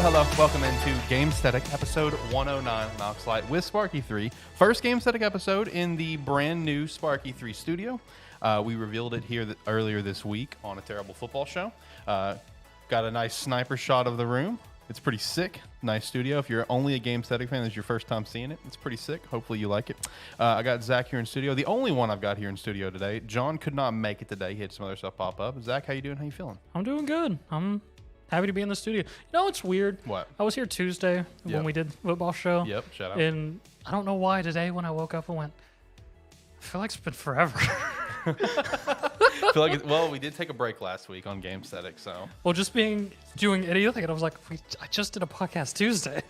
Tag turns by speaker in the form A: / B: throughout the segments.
A: Hello. Welcome into Gamesthetic, episode 109, Knox Light with SparkE3. First Gamesthetic episode in the brand new SparkE3 studio. We revealed it here earlier this week on a terrible football show. Got a nice sniper shot of the room. It's pretty sick. Nice studio. If you're only a Gamesthetic fan, this is your first time seeing it. It's pretty sick. Hopefully you like it. I got Zach here in studio. The only one I've got here in studio today. John could not make it today. He had some other stuff pop up. Zach, how you doing? How you feeling?
B: I'm doing good. I'm happy to be in the studio. You know, it's weird.
A: What?
B: I was here Tuesday when we did the football show.
A: Yep, shout out.
B: And I don't know why today when I woke up I went, I feel like it's been forever.
A: I feel like well, we did take a break last week on Gamesthetic, so.
B: Well, just doing anything, and I was like, I just did a podcast Tuesday.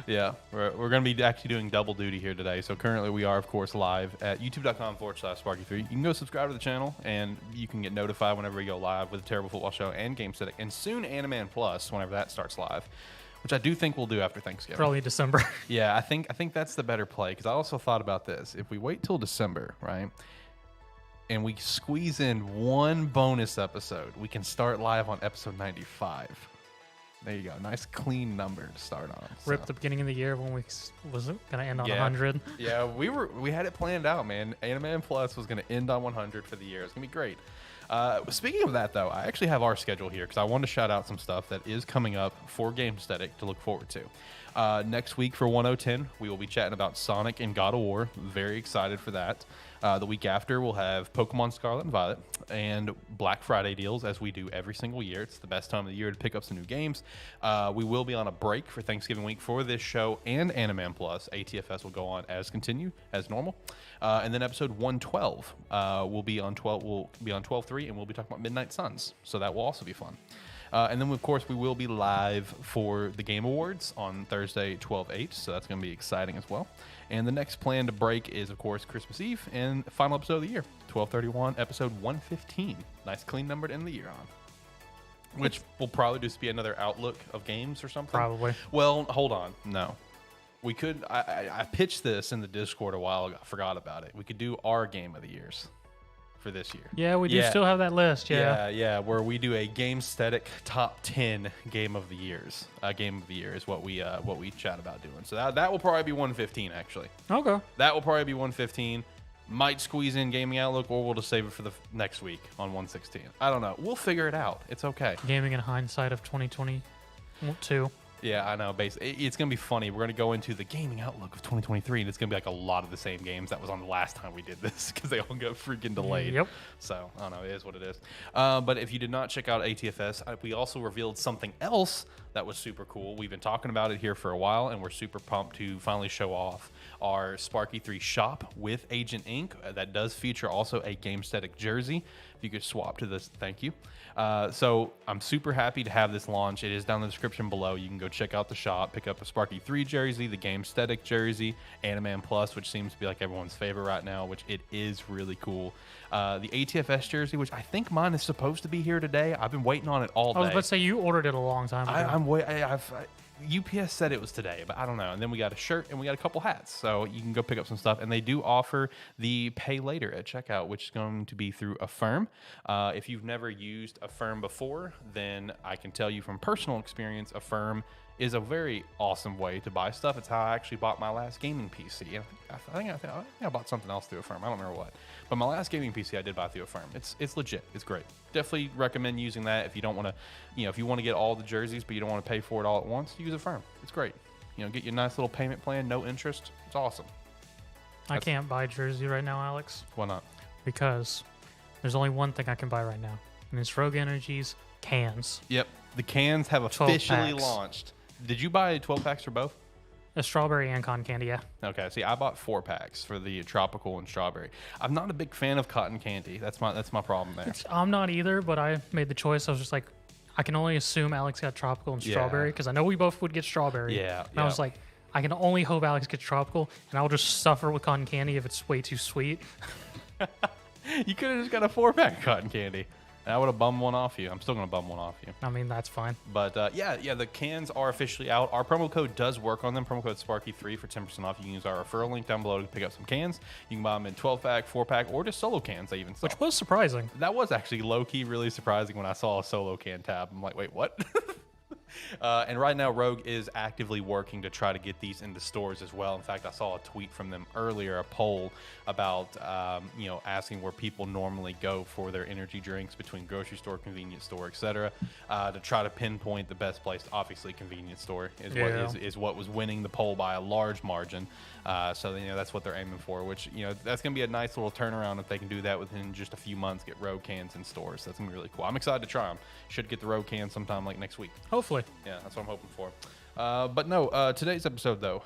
A: Yeah, we're going to be actually doing double duty here today. So currently we are, of course, live at youtube.com/SparkE3. You can go subscribe to the channel, and you can get notified whenever we go live with the Terrible Football Show and Gamesthetic, and soon AniMan Plus whenever that starts live, which I do think we'll do after Thanksgiving.
B: Probably December. Yeah,
A: I think that's the better play, because I also thought about this. If we wait till December, right, and we squeeze in one bonus episode, we can start live on episode 95. There you go. Nice clean number to start on.
B: Rip the beginning of the year when we was going to end on 100.
A: Yeah, we had it planned out, man. AniMan Plus was going to end on 100 for the year. It's going to be great. Speaking of that, though, I actually have our schedule here because I wanted to shout out some stuff that is coming up for Gamesthetic to look forward to. Next week for 1010, we will be chatting about Sonic and God of War. Very excited for that. The week after, we'll have Pokemon Scarlet and Violet and Black Friday deals, as we do every single year. It's the best time of the year to pick up some new games. We will be on a break for Thanksgiving week for this show and AniMan Plus. ATFS will go on as normal. And then episode 112 will be on 12/3, and we'll be talking about Midnight Suns. So that will also be fun. And then, of course, we will be live for the Game Awards on Thursday, 12/8, so that's going to be exciting as well. And the next planned break is, of course, Christmas Eve and the final episode of the year, 12/31, episode 115. Nice, clean number to end the year on. Which will probably just be another outlook of games or something.
B: Probably.
A: Well, hold on. No. We could, I pitched this in the Discord a while ago. I forgot about it. We could do our game of the years for this year.
B: Yeah, we do still have that list.
A: Yeah, where we do a Gamesthetic top 10 game of the years. Game of the year is what we chat about doing. So that will probably be 115 actually.
B: Okay.
A: That will probably be 115. Might squeeze in Gaming Outlook, or we'll just save it for the next week on 116. I don't know. We'll figure it out. It's okay.
B: Gaming in hindsight of 2022.
A: Yeah, I know. Basically, it's going to be funny. We're going to go into the Gaming Outlook of 2023, and it's going to be like a lot of the same games that was on the last time we did this because they all got freaking delayed.
B: Yep.
A: So, I don't know. It is what it is. But if you did not check out ATFS, we also revealed something else that was super cool. We've been talking about it here for a while, and we're super pumped to finally show off our SparkE3 shop with Agent Ink. That does feature also a Gamesthetic jersey. If you could swap to this, thank you. So I'm super happy to have this launch. It is down in the description below. You can go check out the shop, pick up a SparkE3 jersey, the Gamesthetic jersey, AniMan Plus, which seems to be like everyone's favorite right now, which it is really cool. The ATFS jersey, which I think mine is supposed to be here today. I've been waiting on it all day.
B: I was about to say you ordered it a long time ago.
A: UPS said it was today, but I don't know. And then we got a shirt and we got a couple hats, so you can go pick up some stuff. And they do offer the pay later at checkout, which is going to be through Affirm. If you've never used Affirm before, then I can tell you from personal experience, Affirm is a very awesome way to buy stuff. It's how I actually bought my last gaming PC. I think I bought something else through Affirm. I don't remember what. But my last gaming PC I did buy through Affirm. It's legit. It's great. Definitely recommend using that if you don't want to, if you want to get all the jerseys but you don't want to pay for it all at once, use Affirm. It's great. Get your nice little payment plan, no interest. It's awesome.
B: I can't buy a jersey right now, Alex.
A: Why not?
B: Because there's only one thing I can buy right now, and it's Rogue Energy's cans.
A: Yep. The cans have officially launched. Did you buy 12 packs for both?
B: A strawberry and cotton candy, yeah.
A: Okay, see, I bought 4 packs for the tropical and strawberry. I'm not a big fan of cotton candy. That's my problem there.
B: I'm not either, but I made the choice. I was just like, I can only assume Alex got tropical and strawberry because I know we both would get strawberry.
A: Yeah.
B: And I was like, I can only hope Alex gets tropical, and I'll just suffer with cotton candy if it's way too sweet.
A: You could have just got a 4-pack of cotton candy. I would have bummed one off you. I'm still going to bum one off you.
B: I mean, that's fine.
A: But yeah, the cans are officially out. Our promo code does work on them. Promo code SparkE3 for 10% off. You can use our referral link down below to pick up some cans. You can buy them in 12-pack, 4-pack, or just solo cans. They even sell.
B: Which was surprising.
A: That was actually low-key really surprising when I saw a solo can tab. I'm like, wait, what? And right now, Rogue is actively working to try to get these into stores as well. In fact, I saw a tweet from them earlier, a poll about, asking where people normally go for their energy drinks between grocery store, convenience store, etc., to try to pinpoint the best place. Obviously, convenience store is what was winning the poll by a large margin. So that's what they're aiming for. Which that's going to be a nice little turnaround if they can do that within just a few months. Get Rogue cans in stores. That's going to be really cool. I'm excited to try them. Should get the Rogue cans sometime like next week.
B: Hopefully.
A: Yeah, that's what I'm hoping for. But no, today's episode, though,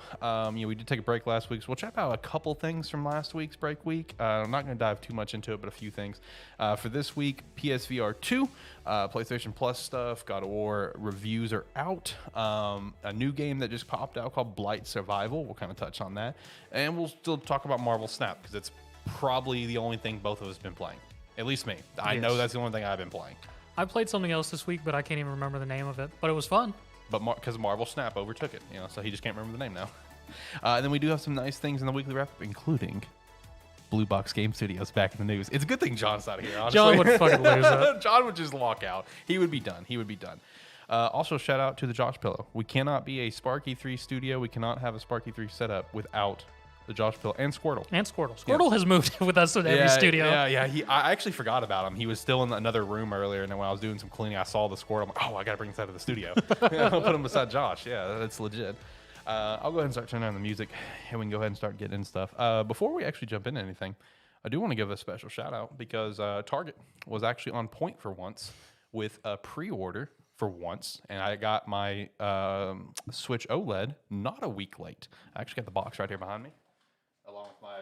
A: we did take a break last week, so we'll chat about a couple things from last week's break week. I'm not going to dive too much into it, but a few things. For this week, PSVR2, PlayStation Plus stuff, God of War reviews are out. A new game that just popped out called Blight Survival. We'll kind of touch on that. And we'll still talk about Marvel Snap, because it's probably the only thing both of us have been playing. At least me. I know that's the only thing I've been playing.
B: I played something else this week, but I can't even remember the name of it. But it was fun.
A: But because Marvel Snap overtook it, so he just can't remember the name now. And then we do have some nice things in the weekly wrap-up, including Blue Box Game Studios back in the news. It's a good thing John's not here, honestly.
B: John would fucking lose it.
A: John would just walk out. He would be done. Also, shout out to the Josh Pillow. We cannot be a SparkE3 studio. We cannot have a SparkE3 setup without the Josh Pillow and Squirtle.
B: Squirtle has moved with us in every studio.
A: Yeah. I actually forgot about him. He was still in another room earlier, and then when I was doing some cleaning, I saw the Squirtle. I'm like, I got to bring this out of the studio. I'll put him beside Josh. Yeah, that's legit. I'll go ahead and start turning on the music, and we can go ahead and start getting into stuff. Before we actually jump into anything, I do want to give a special shout out because Target was actually on point for once with a pre-order for once, and I got my Switch OLED not a week late. I actually got the box right here behind me, along with my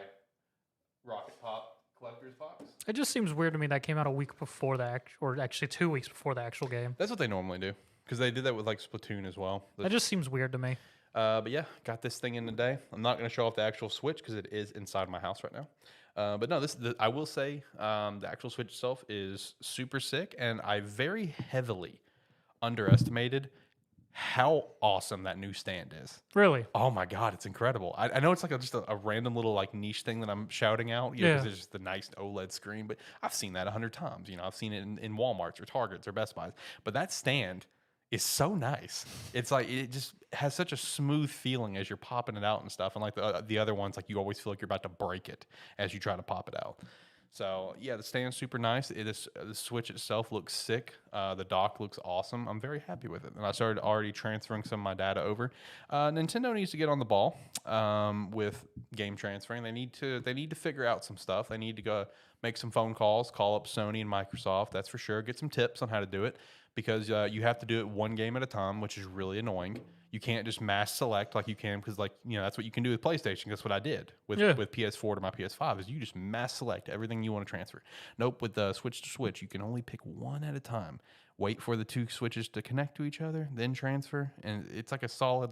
A: Rocket Pop collector's box.
B: It just seems weird to me that came out a week before or actually 2 weeks before the actual game.
A: That's what they normally do, because they did that with like Splatoon as well.
B: That just seems weird to me.
A: But yeah, got this thing in today. I'm not going to show off the actual Switch because it is inside my house right now. But no, I will say the actual Switch itself is super sick, and I very heavily underestimated how awesome that new stand is.
B: Really?
A: Oh my God, it's incredible. I know it's like just a random little like niche thing that I'm shouting out, because it's just the nice OLED screen, but I've seen that 100 times. I've seen it in Walmarts or Targets or Best Buys. But that stand is so nice. It's like it just has such a smooth feeling as you're popping it out and stuff. And like the other ones, like you always feel like you're about to break it as you try to pop it out. So yeah, the stand's super nice. The Switch itself looks sick. The dock looks awesome. I'm very happy with it. And I started already transferring some of my data over. Nintendo needs to get on the ball with game transferring. They need to figure out some stuff. They need to go make some phone calls, call up Sony and Microsoft. That's for sure. Get some tips on how to do it, because you have to do it one game at a time, which is really annoying. You can't just mass select like you can, because that's what you can do with PlayStation. That's what I did with PS4 to my PS5 is you just mass select everything you want to transfer. Nope, with the Switch to Switch, you can only pick one at a time. Wait for the two switches to connect to each other, then transfer, and it's like a solid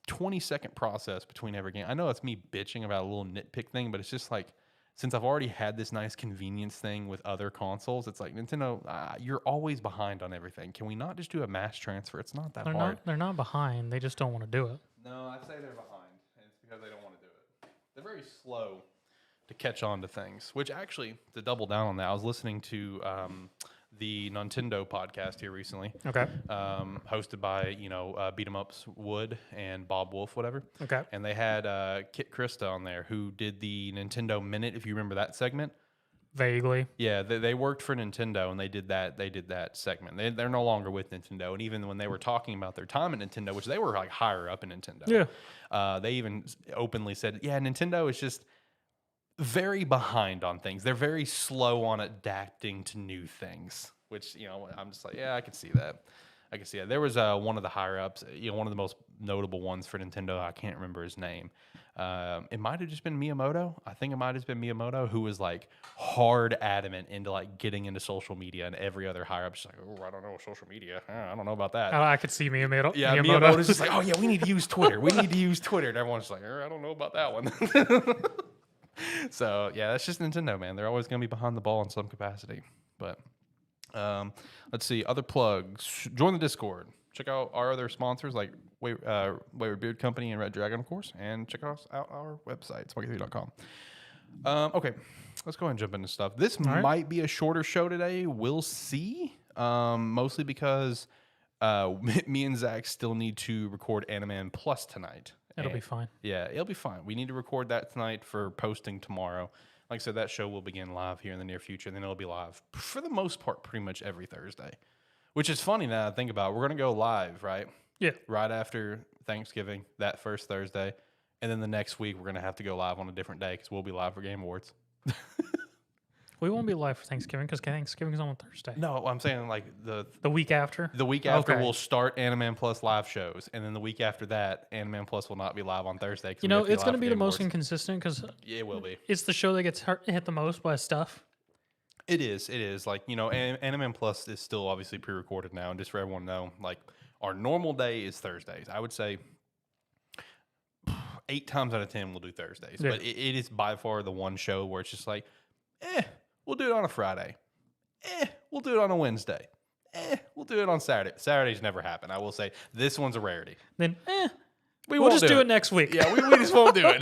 A: 20-second process between every game. I know it's me bitching about a little nitpick thing, but it's just like, since I've already had this nice convenience thing with other consoles, it's like, Nintendo, you're always behind on everything. Can we not just do a mass transfer? It's not that hard.
B: They're not behind. They just don't want to do it.
A: No, I'd say they're behind. And it's because they don't want to do it. They're very slow to catch on to things, which actually, to double down on that, I was listening to the Nintendo podcast here recently.
B: Okay.
A: Hosted by, Beat 'em Ups Wood and Bob Wolf, whatever.
B: Okay.
A: And they had Kit Krista on there, who did the Nintendo Minute, if you remember that segment.
B: Vaguely.
A: Yeah, they worked for Nintendo, and they did that segment. They're no longer with Nintendo, and even when they were talking about their time at Nintendo, which they were like higher up in Nintendo, they even openly said, Nintendo is just very behind on things. They're very slow on adapting to new things, which, I'm just like, I can see that. There was one of the higher ups, one of the most notable ones for Nintendo. I can't remember his name. It might have just been Miyamoto. I think it might have been Miyamoto, who was like hard adamant into like getting into social media, and every other higher up's like, I don't know social media. I don't know about that.
B: I could see Miyamoto.
A: Yeah, Miyamoto's just like, we need to use Twitter. We need to use Twitter. And everyone's like, I don't know about that one. So yeah, that's just Nintendo, man. They're always going to be behind the ball in some capacity. But let's see, other plugs. Join the Discord. Check out our other sponsors like Wayward Beard Co and Red Dragon, of course, and check out our website, SparkE3.com. Okay, let's go ahead and jump into stuff. This might be a shorter show today. We'll see. Mostly because Me and Zach still need to record AniMan Plus tonight.
B: It'll be fine.
A: Yeah, it'll be fine. We need to record that tonight for posting tomorrow. Like I said, that show will begin live here in the near future, and then it'll be live for the most part pretty much every Thursday. Which is funny now that I think about it. We're going to go live, right?
B: Yeah.
A: Right after Thanksgiving, that first Thursday. And then the next week, we're going to have to go live on a different day because we'll be live for Game Awards.
B: We won't be live for Thanksgiving because Thanksgiving is on Thursday.
A: No, I'm saying like
B: the week after.
A: The week after we'll start AniMan Plus live shows, and then the week after that, AniMan Plus will not be live on Thursday.
B: You know, it's going to be the most inconsistent because
A: it will be.
B: It's the show that gets hit the most by stuff.
A: It is. It is. Like, you know, AniMan Plus is still obviously pre-recorded now, and just for everyone to know, like, our normal day is Thursdays. I would say 8 times out of 10 we'll do Thursdays, but it is by far the one show where it's just like, we'll do it on a Friday. We'll do it on a Wednesday. We'll do it on Saturday. Saturdays never happen. I will say this one's a rarity.
B: Then, we'll just do it next week.
A: Yeah, we just won't do it.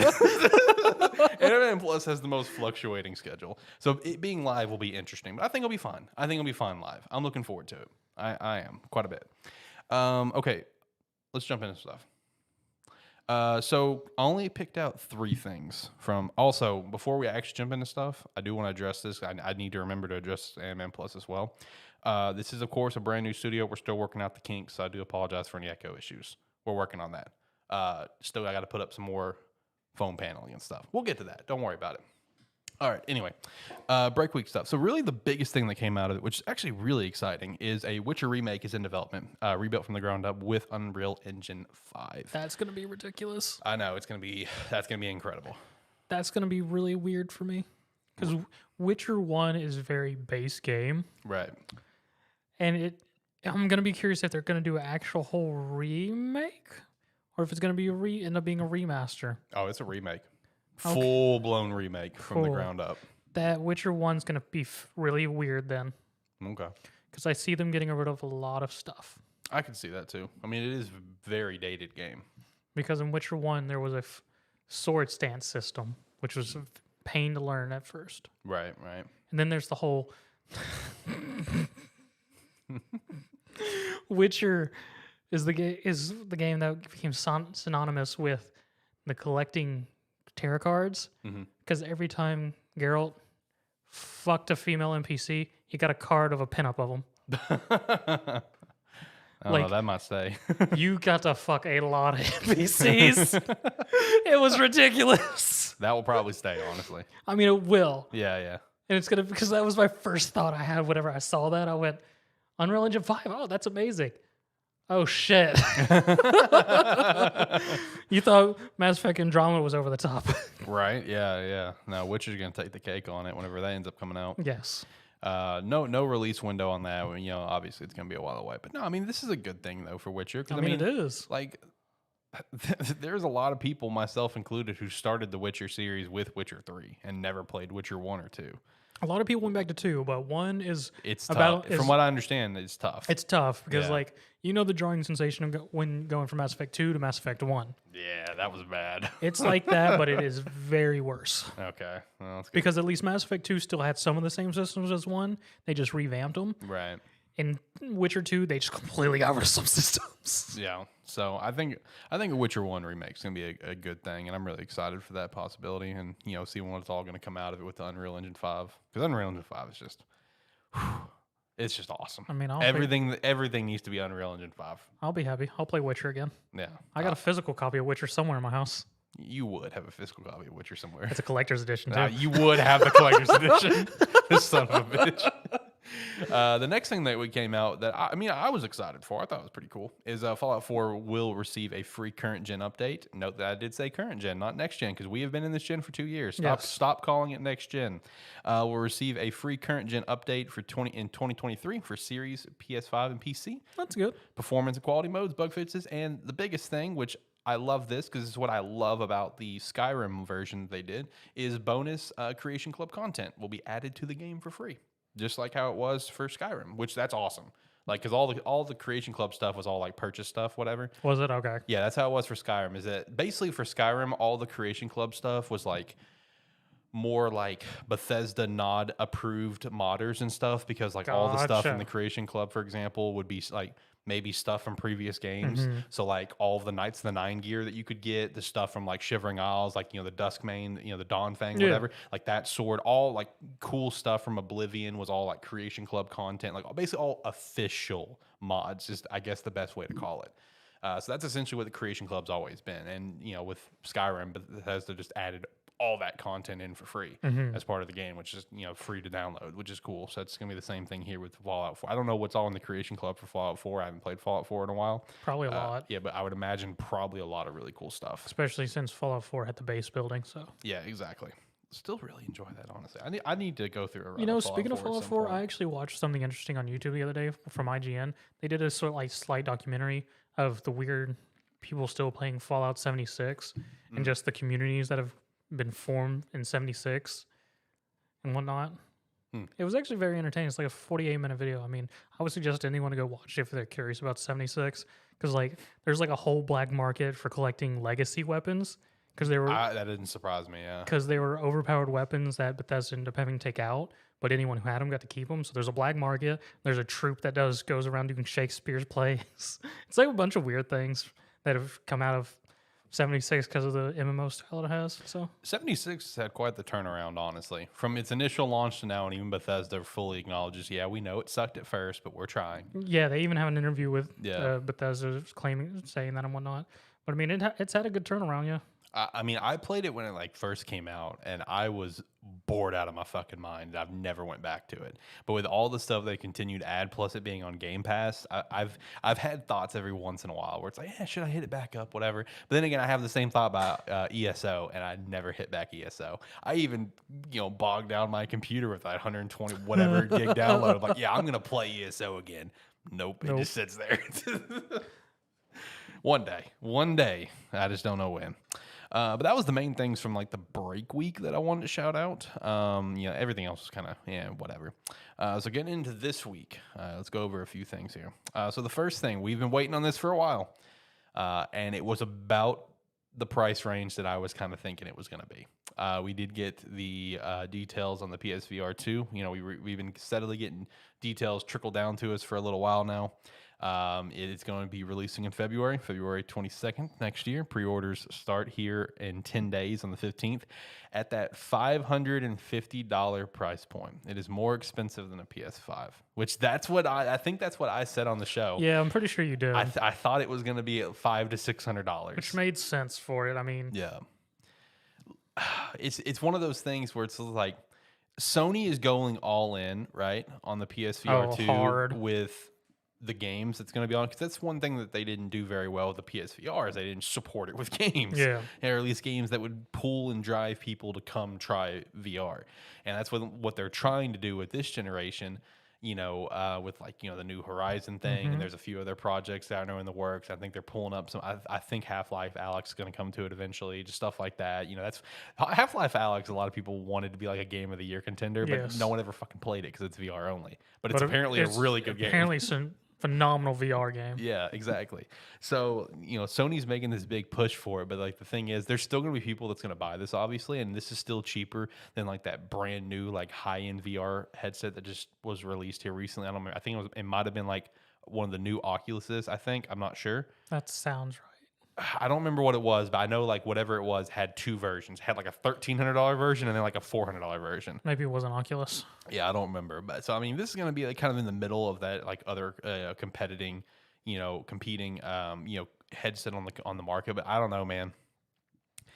A: AniMan Plus has the most fluctuating schedule. So it being live will be interesting, but I think it'll be fun. I think it'll be fun live. I'm looking forward to it. I am quite a bit. Okay, let's jump into stuff. So I only picked out 3 things from. Also, before we actually jump into stuff, I do want to address this. I need to remember to address AniMan Plus as well. This is, of course, a brand new studio. We're still working out the kinks, so I do apologize for any echo issues. We're working on that. Still, I got to put up some more foam paneling and stuff. We'll get to that. Don't worry about it. All right. Anyway, break week stuff. So really the biggest thing that came out of it, which is actually really exciting, is a Witcher remake is in development, rebuilt from the ground up with Unreal Engine 5.
B: That's going to be ridiculous.
A: I know. That's going to be incredible.
B: That's going to be really weird for me because Witcher 1 is a very base game.
A: Right.
B: And I'm going to be curious if they're going to do an actual whole remake or if it's going to be end up being a remaster.
A: Oh, it's a remake. Full-blown remake from the ground up.
B: That Witcher 1's going to be really weird then.
A: Okay.
B: Because I see them getting rid of a lot of stuff.
A: I can see that too. I mean, it is a very dated game.
B: Because in Witcher 1, there was a sword stance system, which was a pain to learn at first.
A: Right.
B: And then there's the whole... Witcher is the game that became synonymous with the collecting tarot cards, because every time Geralt fucked a female NPC, he got a card of a pinup of them.
A: Like, that might stay.
B: You got to fuck a lot of NPCs. It was ridiculous.
A: That will probably stay, honestly.
B: I mean, it will.
A: Yeah.
B: And it's because that was my first thought I had whenever I saw that. I went, Unreal Engine 5, oh, that's amazing. Oh, shit. You thought Mass Effect Andromeda was over the top.
A: Right, yeah. No, Witcher's going to take the cake on it whenever that ends up coming out.
B: Yes.
A: No release window on that. You know, obviously it's going to be a while away. But no, I mean, this is a good thing, though, for Witcher.
B: I mean, it is.
A: Like, there's a lot of people, myself included, who started the Witcher series with Witcher 3 and never played Witcher 1 or 2.
B: A lot of people went back to 2, but 1 is...
A: It's tough. From what I understand, it's tough.
B: It's tough because, like, you know the drawing sensation of when going from Mass Effect 2 to Mass Effect 1.
A: Yeah, that was bad.
B: It's like that, but it is very worse.
A: Okay. Well, that's good.
B: Because at least Mass Effect 2 still had some of the same systems as 1. They just revamped them.
A: Right.
B: In Witcher 2, they just completely got rid of some systems.
A: Yeah. So I think a Witcher 1 remake is going to be a good thing, and I'm really excited for that possibility and, you know, see what's all going to come out of it with the Unreal Engine 5. Because Unreal Engine 5 is just... it's just awesome.
B: I mean,
A: everything needs to be Unreal Engine 5.
B: I'll be happy. I'll play Witcher again.
A: Yeah.
B: I got a physical copy of Witcher somewhere in my house.
A: You would have a physical copy of Witcher somewhere.
B: It's a collector's edition, too.
A: You would have the collector's edition. This son of a bitch. The next thing that we came out that I was excited for, I thought it was pretty cool, is Fallout 4 will receive a free current gen update. Note that I did say current gen, not next gen, because we have been in this gen for 2 years. Stop calling it next gen. We'll receive a free current gen update for 2023 for Series, PS5, and PC.
B: That's good.
A: Performance and quality modes, bug fixes, and the biggest thing, which I love this because this is what I love about the Skyrim version they did, is bonus Creation Club content will be added to the game for free. Just like how it was for Skyrim, which that's awesome. Like, because all the Creation Club stuff was all like purchase stuff, whatever.
B: Was it? Okay.
A: Yeah, that's how it was for Skyrim. Is that basically for Skyrim, all the Creation Club stuff was like more like Bethesda nod approved modders and stuff, because like all the stuff in
B: Gotcha.
A: the Creation Club, for example, would be like maybe stuff from previous games. So like all of the Knights of the Nine gear that you could get, the stuff from like Shivering Isles, like, you know, the Duskmane, you know, the Dawnfang,
B: Yeah.
A: whatever, like that sword, all like cool stuff from Oblivion was all like Creation Club content, like basically all official mods, just I guess the best way to call it. So that's essentially what the Creation Club's always been. And, you know, with Skyrim, Bethesda just added all that content in for free as part of the game, which is, you know, free to download, which is cool. So it's going to be the same thing here with Fallout 4. I don't know what's all in the Creation Club for Fallout 4. I haven't played Fallout 4 in a while.
B: Probably a lot.
A: Yeah, but I would imagine probably a lot of really cool stuff.
B: Especially since Fallout 4 had the base building. So
A: Yeah, exactly. Still really enjoy that, honestly. I need to go through a run.
B: you know,
A: of
B: speaking of
A: Fallout
B: Fallout
A: 4,
B: 4, I actually watched something interesting on YouTube the other day from IGN. They did a sort of like slight documentary of the weird people still playing Fallout 76 and just the communities that have been formed in 76 and whatnot. It was actually very entertaining. It's like a 48-minute video. I mean, I would suggest anyone to go watch it if they're curious about 76, because like there's like a whole black market for collecting legacy weapons, because they were
A: that didn't surprise me. Yeah,
B: because they were overpowered weapons that Bethesda ended up having to take out, but anyone who had them got to keep them. So there's a black market. There's a troop that goes around doing Shakespeare's plays. It's like a bunch of weird things that have come out of 76 because of the MMO style it has. So
A: 76 had quite the turnaround, honestly, from its initial launch to now, and even Bethesda fully acknowledges, yeah, we know it sucked at first, but we're trying.
B: yeah, they even have an interview with
A: Yeah.
B: Bethesda saying that and whatnot. But I mean, it's had a good turnaround, yeah.
A: I mean, I played it when it like first came out, and I was bored out of my fucking mind. I've never went back to it. But with all the stuff they continue to add, plus it being on Game Pass, I've had thoughts every once in a while where it's like, yeah, should I hit it back up, whatever. But then again, I have the same thought about ESO, and I never hit back ESO. I even bogged down my computer with that 120 whatever gig download. I'm like, yeah, I'm gonna play ESO again. Nope, it just sits there. One day, I just don't know when. But that was the main things from like the break week that I wanted to shout out. Everything else was kind of, whatever. So getting into this week, let's go over a few things here. So the first thing, we've been waiting on this for a while, and it was about the price range that I was kind of thinking it was going to be. We did get the details on the PSVR2. We've been steadily getting details trickle down to us for a little while now. It is going to be releasing in February 22nd next year. Pre-orders start here in 10 days on the 15th at that $550 price point. It is more expensive than a PS5, which I think that's what I said on the show.
B: Yeah, I'm pretty sure you did.
A: I thought it was going to be at $500 to $600,
B: which made sense for it. I mean,
A: yeah, it's one of those things where it's like Sony is going all in, right, on the PSVR2
B: hard.
A: with the games it's going to be on, because that's one thing that they didn't do very well with the PSVR is they didn't support it with games, or at least games that would pull and drive people to come try VR, and that's what they're trying to do with this generation. With like the New Horizon thing, and there's a few other projects that I know in the works. I think they're pulling up some. I think Half-Life Alyx is going to come to it eventually, just stuff like that. That's Half-Life Alyx. A lot of people wanted to be like a Game of the Year contender, but no one ever fucking played it because it's VR only. But it's apparently a really good game.
B: Apparently, some phenomenal VR game.
A: Yeah, exactly. So, Sony's making this big push for it, but like the thing is, there's still going to be people that's going to buy this, obviously, and this is still cheaper than like that brand new like high-end VR headset that just was released here recently. I don't remember. I think it might have been like one of the new Oculuses, I think. I'm not sure.
B: That sounds right.
A: I don't remember what it was, but I know like whatever it was had two versions. Had like a $1,300 version and then like a $400 version.
B: Maybe it was an Oculus.
A: Yeah, I don't remember. But so I mean, this is going to be like kind of in the middle of that like other competing headset on the market. But I don't know, man.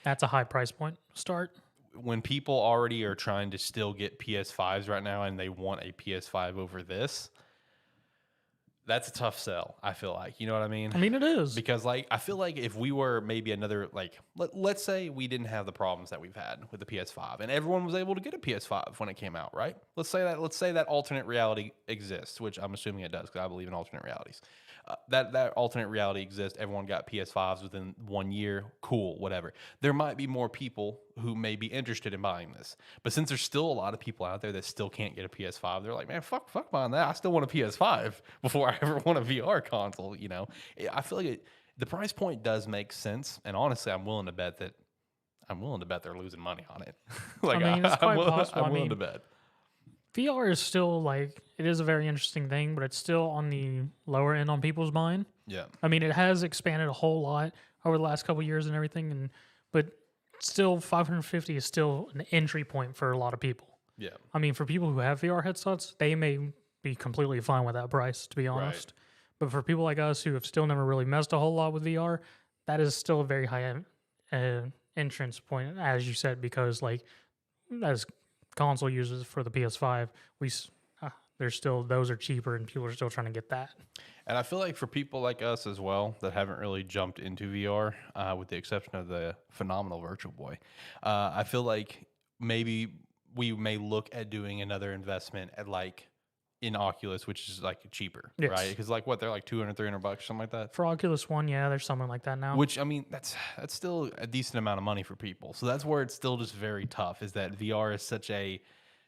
B: That's a high price point start.
A: When people already are trying to still get PS5s right now and they want a PS5 over this, that's a tough sell, I feel like. You know what I mean?
B: I mean, it is.
A: Because, like, I feel like if we were maybe another, like, let's say we didn't have the problems that we've had with the PS5 and everyone was able to get a PS5 when it came out, right? Let's say that alternate reality exists, which I'm assuming it does because I believe in alternate realities. That alternate reality exists. Everyone got PS5s within 1 year. Cool, whatever. There might be more people who may be interested in buying this. But since there's still a lot of people out there that still can't get a PS5, they're like, man, fuck buying that. I still want a PS5 before I ever want a VR console, I feel like the price point does make sense. And honestly, I'm willing to bet that, I'm willing to bet they're losing money on it.
B: It's quite possible.
A: I'm willing to bet.
B: VR is still it is a very interesting thing, but it's still on the lower end on people's mind.
A: Yeah.
B: It has expanded a whole lot over the last couple of years and everything, but still 550 is still an entry point for a lot of people.
A: Yeah.
B: For people who have VR headsets, they may be completely fine with that price, to be honest. Right. But for people like us who have still never really messed a whole lot with VR, that is still a very high entrance point, as you said, because as console users for the PS5, there's still, those are cheaper and people are still trying to get that.
A: And I feel like for people like us as well that haven't really jumped into VR, with the exception of the phenomenal Virtual Boy, I feel like maybe we may look at doing another investment at in Oculus, which is cheaper, yes. Right? Because they're $200, $300, something like that.
B: For Oculus One, yeah, there's something like that now.
A: Which that's still a decent amount of money for people. So that's where it's still just very tough. Is that VR is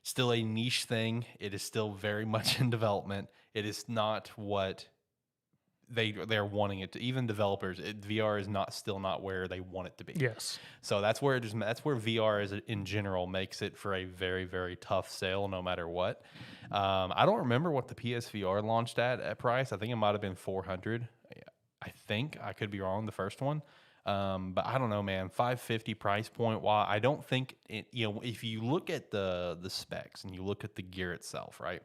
A: still a niche thing. It is still very much in development. It is not what they're wanting it to. Even developers, VR is still not where they want it to be.
B: Yes.
A: So that's where VR is in general makes it for a very, very tough sale no matter what. I don't remember what the PSVR launched at price. I think it might have been $400. I think I could be wrong. The first one. But I don't know, man. $550 price point. While I don't think if you look at the specs and you look at the gear itself, right?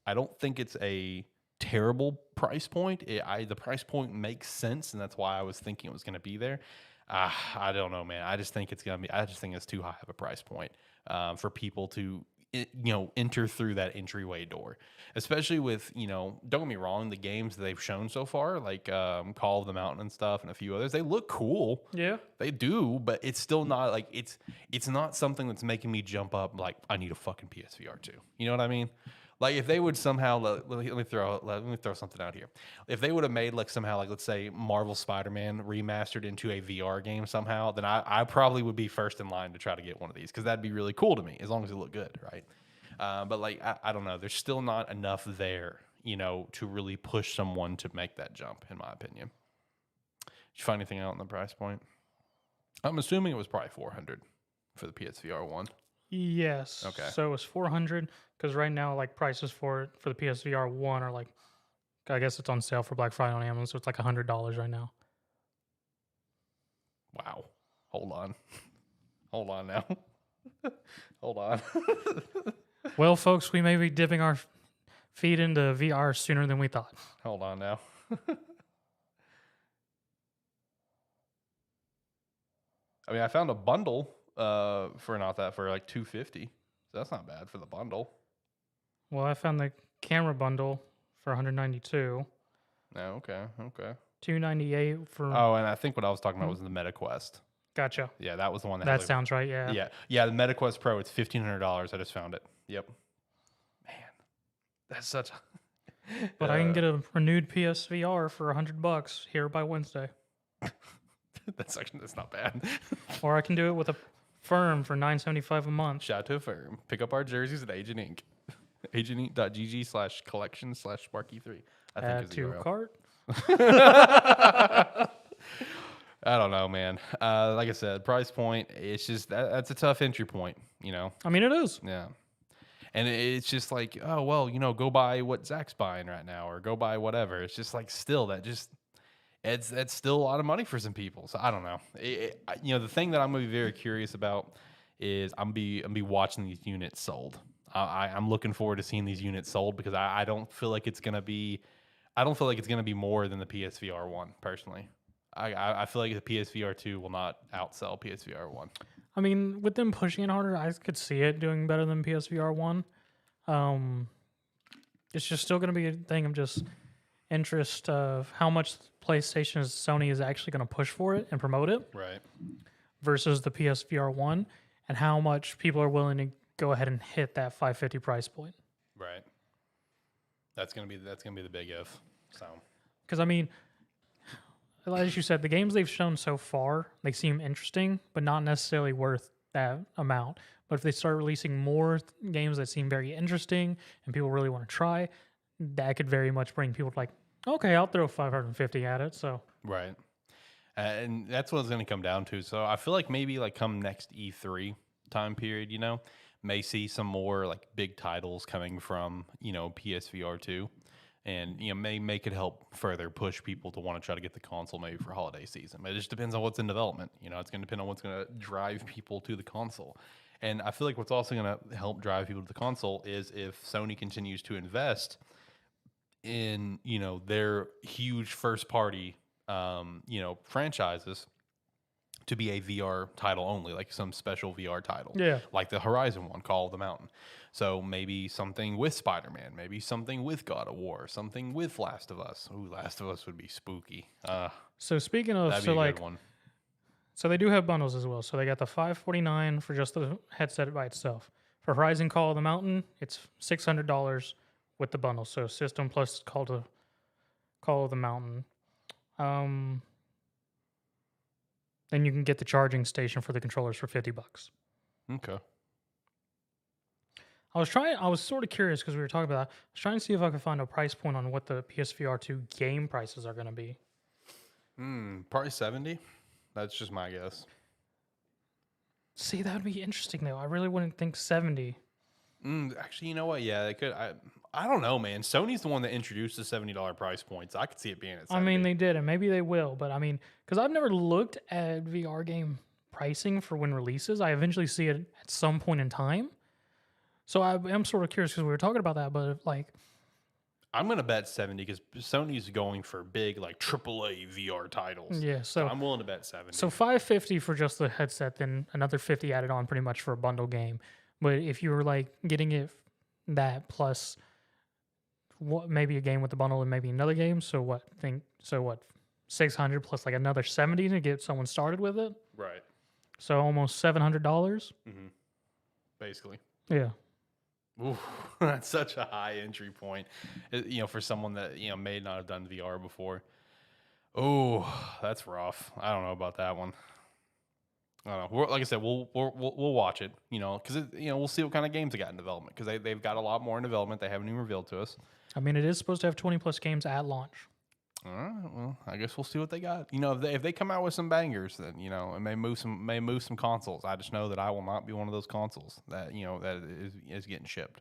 A: I don't think it's a terrible price point. The price point makes sense, and that's why I was thinking it was going to be there. I don't know, man. I just think it's too high of a price point for people to enter through that entryway door, especially with don't get me wrong, the games that they've shown so far, Call of the Mountain and stuff, and a few others, they look cool.
B: Yeah,
A: they do, but it's still not it's not something that's making me jump up I need a fucking PSVR2. You know what I mean? If they would somehow let me throw something out here. If they would have made somehow let's say Marvel Spider-Man remastered into a VR game somehow, then I probably would be first in line to try to get one of these, because that'd be really cool to me as long as it looked good, right? But I don't know. There's still not enough there, to really push someone to make that jump, in my opinion. Did you find anything out on the price point? I'm assuming it was probably $400 for the PSVR 1.
B: Yes.
A: Okay.
B: So it was $400 because right now, prices for the PSVR 1 are I guess it's on sale for Black Friday on Amazon, so it's $100 right now.
A: Wow. Hold on. Hold on now. Hold on.
B: Well, folks, we may be dipping our feet into VR sooner than we thought.
A: Hold on now. I found a bundle for $250. So that's not bad for the bundle.
B: Well, I found the camera bundle for $192.
A: Oh, okay.
B: $298 for.
A: Oh, and I think what I was talking about was the MetaQuest.
B: Gotcha.
A: Yeah, that was the one
B: that sounds right. Yeah.
A: Yeah. The MetaQuest Pro. It's $1,500. I just found it. Yep. Man, that's such.
B: But I can get a renewed PSVR for $100 here by Wednesday.
A: That's not bad.
B: Or I can do it with a Firm for $9.75 a month.
A: Shout out to Firm. Pick up our jerseys at Agent Inc. agentink.gg/collection/SparkE3.
B: Add to cart.
A: I don't know, man. Like I said, price point, it's just that's a tough entry point,
B: It is.
A: Yeah. And it's just go buy what Zach's buying right now, or go buy whatever. It's just still that's still a lot of money for some people. So I don't know. The thing that I'm going to be very curious about is I'm be watching these units sold. I'm looking forward to seeing these units sold, because I don't feel like it's going to be more than the PSVR 1 personally. I feel like the PSVR 2 will not outsell PSVR 1.
B: With them pushing it harder, I could see it doing better than PSVR 1. It's just still going to be a thing of just interest of how much PlayStation Sony is actually going to push for it and promote it,
A: right?
B: Versus the PSVR 1, and how much people are willing to go ahead and hit that $550 price point.
A: Right. That's gonna be the big if. So,
B: because as you said, the games they've shown so far, they seem interesting, but not necessarily worth that amount. But if they start releasing more games that seem very interesting and people really want to try, that could very much bring people to okay, I'll throw $550 at it. So
A: right. And that's what it's going to come down to. So I feel like maybe like come next E3 time period, may see some more like big titles coming from, PSVR2. And, may could help further push people to want to try to get the console maybe for holiday season. But it just depends on what's in development. It's going to depend on what's going to drive people to the console. And I feel like what's also going to help drive people to the console is if Sony continues to invest in, their huge first party franchises to be a VR title only, like some special VR title.
B: Yeah.
A: Like the Horizon one, Call of the Mountain. So maybe something with Spider-Man, maybe something with God of War, something with Last of Us. Ooh, Last of Us would be spooky.
B: So speaking of,
A: that'd be
B: so
A: a
B: like,
A: good one.
B: so they do have bundles as well. So they got the $549 for just the headset by itself. For Horizon Call of the Mountain, it's $600 with the bundle. So system plus Call of the Mountain. Then you can get the charging station for the controllers for $50.
A: Okay.
B: I was sort of curious because we were talking about that. I was trying to see if I could find a price point on what the PSVR2 game prices are going to be.
A: Probably 70. That's just my guess.
B: See, that would be interesting though. I really wouldn't think 70.
A: Actually, you know what? Yeah, they could. I don't know, man. Sony's the one that introduced the $70 price points. I could see it being at 70.
B: I mean, they did, and maybe they will. But I mean, because I've never looked at VR game pricing for when releases. I eventually see it at some point in time. So I am sort of curious because we were talking about that. But like,
A: I'm gonna bet 70 because Sony's going for big like AAA VR titles.
B: yeah, so
A: I'm willing to bet 70.
B: So $550 for just the headset, then another $50 added on pretty much for a bundle game. But if you were like getting it that plus maybe a game with the bundle and maybe another game, so what 600 plus like another 70 to get someone started with it.
A: Right.
B: So almost $700.
A: Basically.
B: Yeah.
A: Ooh, that's such a high entry point, for someone that may not have done VR before. Oh, that's rough. I don't know about that one. I don't know. Like I said, we'll watch it, because we'll see what kind of games they got in development, because they've got a lot more in development they haven't even revealed to us.
B: I mean, it is supposed to have 20 plus games at launch.
A: All right. Well, I guess we'll see what they got. If they come out with some bangers, then it may move some consoles. I just know that I will not be one of those consoles that that is getting shipped.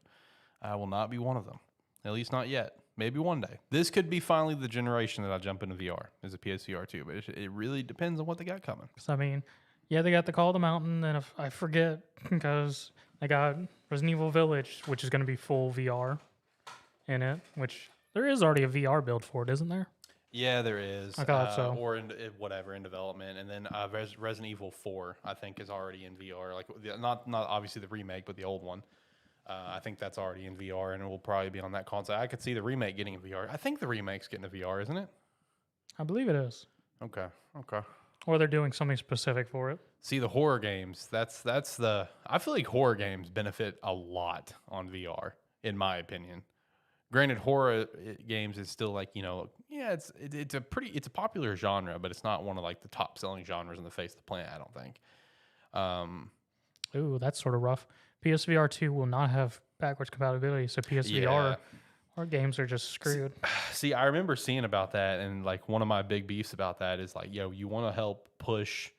A: I will not be one of them. At least not yet. Maybe one day. This could be finally the generation that I jump into VR as a PSVR2, but it really depends on what they got coming.
B: So I mean, yeah, they got the Call of the Mountain, and if I forget, because they got Resident Evil Village, which is going to be full VR in it, which there is already a VR build for it, isn't there?
A: Yeah, there is.
B: I thought so.
A: Or in development, and then Resident Evil 4, I think, is already in VR. Like not obviously the remake, but the old one. I think that's already in VR, and it will probably be on that console. I could see the remake getting a VR. I think the remake's getting a VR, isn't it?
B: I believe it is.
A: Okay.
B: Or they're doing something specific for it.
A: See, the horror games. That's the. I feel like horror games benefit a lot on VR, in my opinion. Granted, horror games is still like it's a popular genre, but it's not one of like the top selling genres on the face of the planet. I don't think.
B: Ooh, that's sort of rough. PSVR 2 will not have backwards compatibility, so PSVR our games are just screwed.
A: See, I remember seeing about that, and like one of my big beefs about that is like, you want to help push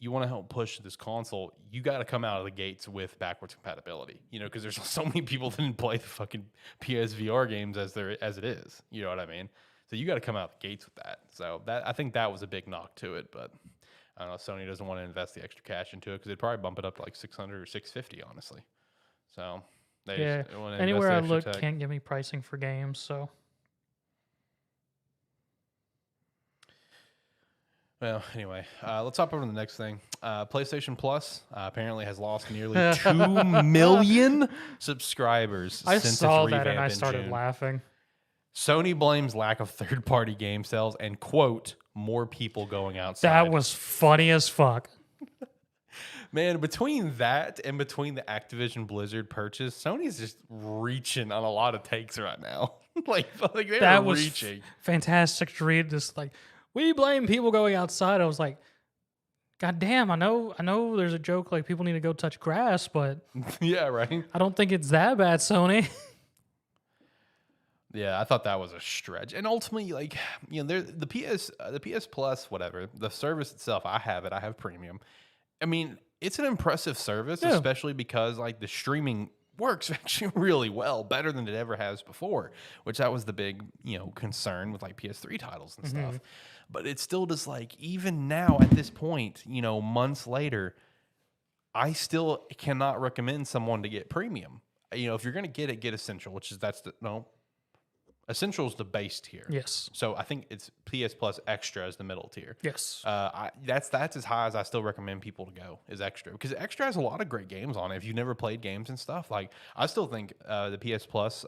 A: this console, you got to come out of the gates with backwards compatibility, because there's so many people that didn't play the fucking PSVR games as it is. You know what I mean? So you got to come out the gates with that. So I think that was a big knock to it, but I don't know. Sony doesn't want to invest the extra cash into it because they'd probably bump it up to like 600 or 650, honestly. So they want to
B: anywhere I
A: invest the
B: look
A: extra tech.
B: can't give me pricing for games, so.
A: Well, anyway, let's hop over to the next thing. PlayStation Plus apparently has lost nearly 2 million subscribers
B: I
A: since
B: saw
A: its
B: that
A: revamp
B: and I
A: in
B: started
A: June.
B: laughing.
A: Sony blames lack of third-party game sales and, quote, more people going outside.
B: That was funny as fuck.
A: Man, between that and between the Activision Blizzard purchase, Sony's just reaching on a lot of takes right now. like they're
B: That was
A: reaching.
B: fantastic to read. This like, we blame people going outside. I was like, God damn, I know there's a joke like people need to go touch grass, but
A: Yeah, right.
B: I don't think it's that bad, Sony.
A: Yeah, I thought that was a stretch. And ultimately, like, the PS Plus, whatever, the service itself, I have it. I have premium. I mean, it's an impressive service,
B: Yeah.
A: especially because like the streaming works actually really well, better than it ever has before, which that was the big, concern with like PS3 titles and stuff. But it's still just like, even now at this point, months later, I still cannot recommend someone to get premium. If you're going to get it, get Essential, which is Essential is the base tier.
B: Yes.
A: So I think it's PS Plus Extra is the middle tier.
B: Yes.
A: That's as high as I still recommend people to go is Extra, because Extra has a lot of great games on it. If you've never played games and stuff, like I still think the PS Plus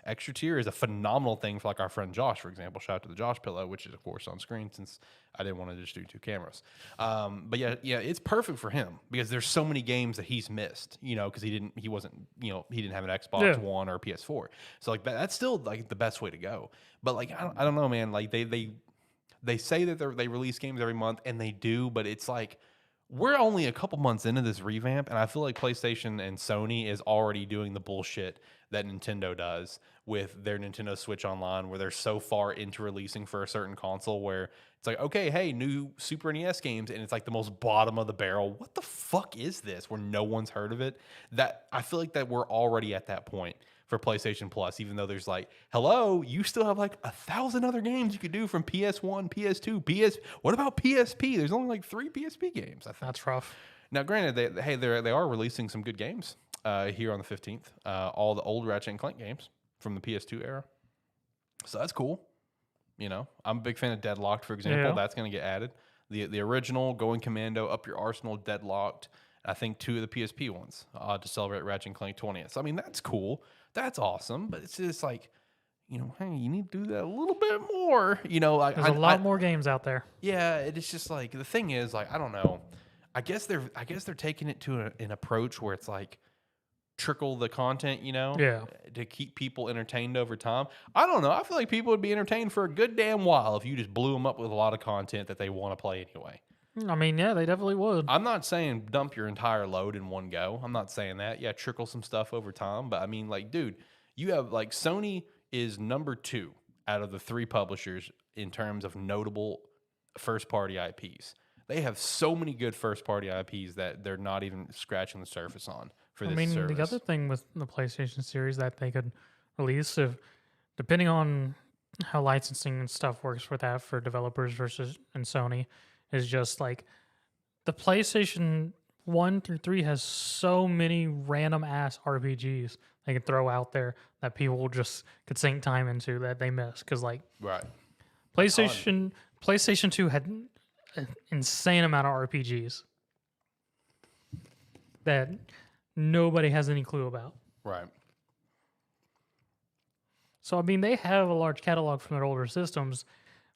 A: Extra tier is a phenomenal thing for like our friend Josh, for example. Shout out to the Josh Pillow, which is of course on screen since I didn't want to just do 2 cameras. But yeah, it's perfect for him because there's so many games that he's missed, because he didn't have an Xbox One or PS4. So like that's still like the best way to go. But like I don't know, man. Like they say that they release games every month, and they do, but it's like we're only a couple months into this revamp, and I feel like PlayStation and Sony is already doing the bullshit that Nintendo does with their Nintendo Switch Online, where they're so far into releasing for a certain console where it's like, okay, hey, new Super NES games, and it's like the most bottom of the barrel. What the fuck is this? Where no one's heard of it. That I feel like that we're already at that point for PlayStation Plus, even though there's like, hello, you still have like 1,000 other games you could do from PS1, PS2, What about PSP? There's only like 3 PSP games, I think.
B: That's rough.
A: Now, granted, they are releasing some good games here on the 15th. All the old Ratchet and Clank games from the PS2 era. So that's cool. I'm a big fan of Deadlocked, for example.
B: Yeah.
A: That's going to get added. The original, Going Commando, Up Your Arsenal, Deadlocked. I think 2 of the PSP ones to celebrate Ratchet and Clank 20th. So, I mean, that's cool. That's awesome. But it's just like, hey, you need to do that a little bit more. Like
B: There's a lot more games out there.
A: Yeah, it's just like the thing is, like, I don't know. I guess they're taking it to an approach where it's like trickle the content, to keep people entertained over time. I don't know. I feel like people would be entertained for a good damn while if you just blew them up with a lot of content that they want to play anyway.
B: I mean, yeah, they definitely would.
A: I'm not saying dump your entire load in one go. I'm not saying that. Yeah, trickle some stuff over time. But I mean, like, dude, you have like Sony is number 2 out of the 3 publishers in terms of notable first-party IPs. They have so many good first-party IPs that they're not even scratching the surface on for this service.
B: The other thing with the PlayStation series that they could release, depending on how licensing and stuff works for that for developers versus and Sony, is just like the PlayStation 1 through 3 has so many random ass RPGs they can throw out there that people just could sink time into that they miss. Because like PlayStation 2 had an insane amount of RPGs that nobody has any clue about.
A: Right.
B: So I mean, they have a large catalog from their older systems,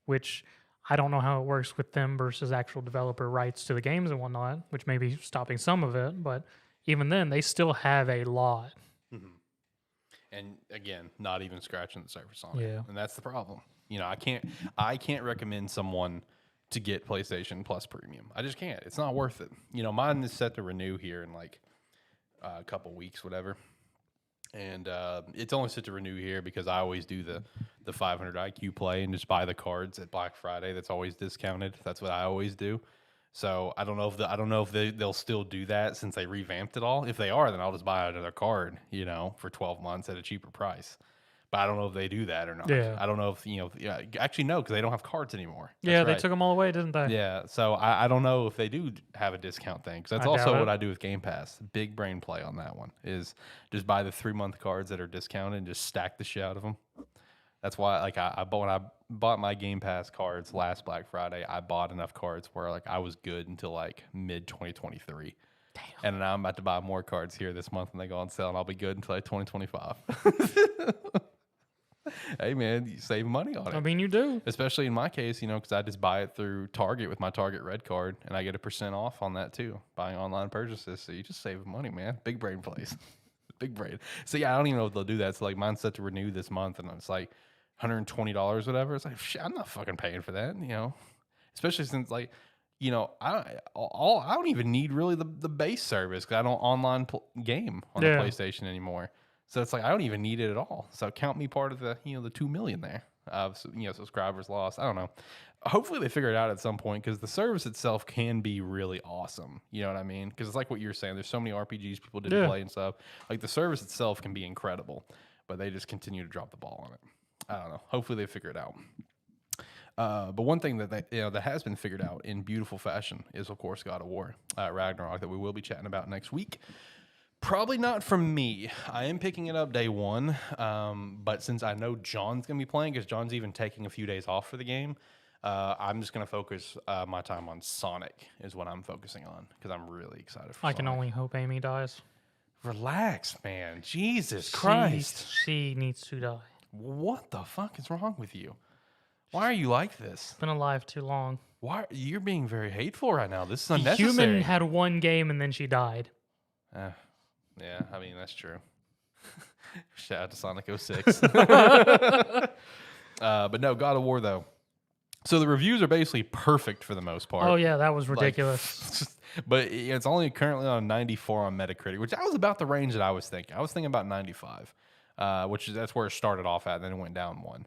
B: which I don't know how it works with them versus actual developer rights to the games and whatnot, which may be stopping some of it. But even then, they still have a lot.
A: Mm-hmm. And again, not even scratching the surface on it. And that's the problem. I can't recommend someone to get PlayStation Plus Premium. I just can't. It's not worth it. Mine is set to renew here in like a couple weeks, whatever. And it's only set to renew here because I always do the 500 IQ play and just buy the cards at Black Friday. That's always discounted. That's what I always do. So I don't know if they'll still do that since they revamped it all. If they are, then I'll just buy another card, for 12 months at a cheaper price. But I don't know if they do that or not.
B: Yeah.
A: I don't know if, actually no, because they don't have cards anymore.
B: That's they took them all away, didn't they?
A: Yeah. So I don't know if they do have a discount thing. Because that's also what I do with Game Pass. Big brain play on that one is just buy the 3-month cards that are discounted and just stack the shit out of them. That's why, like, when I bought my Game Pass cards last Black Friday, I bought enough cards where, like, I was good until, like, mid-2023. Damn. And now I'm about to buy more cards here this month when they go on sale, and I'll be good until, like, 2025. Hey, man, you save money on it.
B: I mean, you do.
A: Especially in my case, because I just buy it through Target with my Target Red card, and I get 1% off on that, too, buying online purchases. So you just save money, man. Big brain plays. Big brain. So, yeah, I don't even know if they'll do that. So, like, mine's set to renew this month, and it's, like, $120, whatever. It's like, shit, I'm not fucking paying for that, Especially since, like, I don't even need really the base service because I don't online game on the PlayStation anymore. So it's like I don't even need it at all. So count me part of the the 2 million there of subscribers lost. I don't know. Hopefully they figure it out at some point because the service itself can be really awesome. You know what I mean? Because it's like what you're saying. There's so many RPGs people didn't play and stuff. Like the service itself can be incredible, but they just continue to drop the ball on it. I don't know. Hopefully they figure it out. But one thing that that has been figured out in beautiful fashion is, of course, God of War Ragnarok that we will be chatting about next week. Probably not from me. I am picking it up day one, but since I know John's going to be playing, because John's even taking a few days off for the game, I'm just going to focus my time on Sonic is what I'm focusing on, because I'm really excited for Sonic.
B: I can only hope Amy dies.
A: Relax, man. Jesus Christ.
B: She needs to die.
A: What the fuck is wrong with you? Why are you like this?
B: Been alive too long.
A: Why you're being very hateful right now? This is unnecessary.
B: The human had one game and then she died.
A: Yeah, I mean that's true. Shout out to Sonic 06. But no, God of War though. So the reviews are basically perfect for the most part.
B: Oh yeah, that was ridiculous.
A: But it's only currently on 94 on Metacritic, which that was about the range that I was thinking. I was thinking about 95, that's where it started off at, and then it went down one.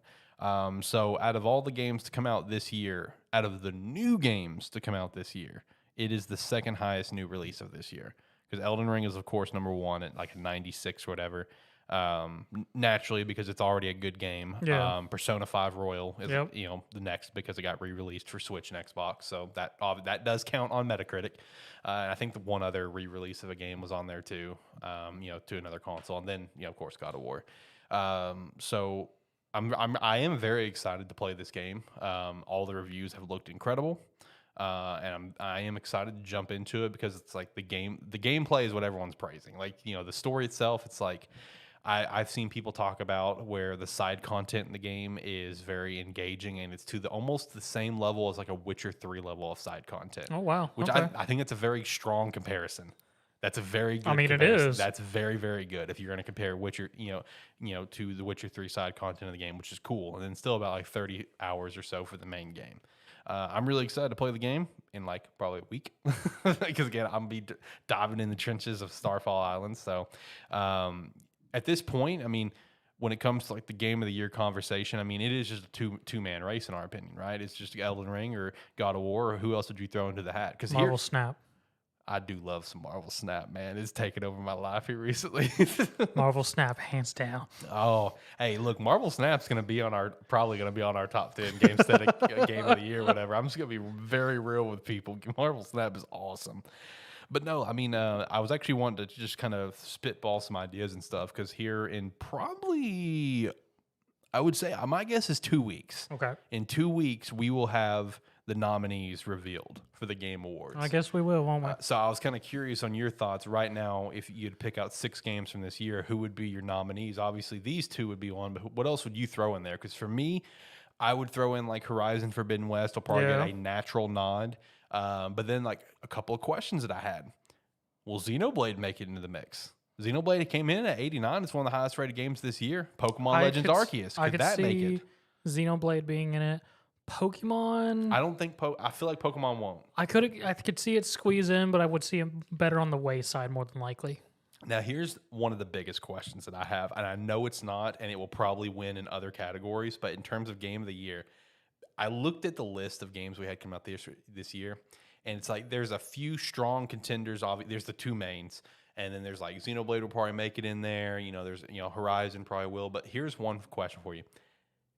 A: So out of all the games to come out this year, out of the new games to come out this year, it is the second highest new release of this year. Because Elden Ring is, of course, number one at like 96 or whatever. Naturally, because it's already a good game.
B: Yeah.
A: Persona 5 Royal is the next because it got re-released for Switch and Xbox. So that does count on Metacritic. And I think the one other re-release of a game was on there too, to another console. And then, of course, God of War. So I am very excited to play this game. All the reviews have looked incredible. And I am excited to jump into it because it's like the gameplay is what everyone's praising. Like, the story itself, it's like I've seen people talk about where the side content in the game is very engaging and it's to almost the same level as like a Witcher 3 level of side content.
B: Oh, wow.
A: Which
B: okay.
A: I think that's a very strong comparison. That's a very good
B: comparison. It is.
A: That's very, very good if you're going to compare Witcher, to the Witcher 3 side content of the game, which is cool. And then still about like 30 hours or so for the main game. I'm really excited to play the game in like probably a week because again, I'm be diving in the trenches of Starfall Island. So at this point, I mean, when it comes to like the game of the year conversation, I mean, it is just a two-man race in our opinion, right? It's just Elden Ring or God of War, or who else would you throw into the hat? Because
B: Marvel Snap.
A: I do love some Marvel Snap, man. It's taken over my life here recently.
B: Marvel Snap, hands down.
A: Oh, hey, look, Marvel Snap's probably gonna be on our top 10 Gamestetic game of the year, whatever. I'm just gonna be very real with people. Marvel Snap is awesome. But no, I mean, I was actually wanting to just kind of spitball some ideas and stuff because here in probably, I would say, my guess is 2 weeks.
B: Okay.
A: In 2 weeks, we will have the nominees revealed for the Game Awards.
B: I guess we will, won't we?
A: So I was kind of curious on your thoughts right now. If you'd pick out 6 games from this year, who would be your nominees? Obviously, these two would be one, but what else would you throw in there? Because for me, I would throw in like Horizon Forbidden West. Will probably get a natural nod. But then like a couple of questions that I had. Will Xenoblade make it into the mix? Xenoblade came in at 89. It's one of the highest rated games this year. Pokemon Legends Arceus. Could that make it?
B: Xenoblade being in it. Pokemon.
A: I don't think I feel like Pokemon won't.
B: I could see it squeeze in, but I would see it better on the wayside more than likely.
A: Now here's one of the biggest questions that I have, and I know it's not, and it will probably win in other categories. But in terms of game of the year, I looked at the list of games we had come out this year, and it's like there's a few strong contenders. There's the 2 mains, and then there's like Xenoblade will probably make it in there. There's Horizon probably will. But here's one question for you.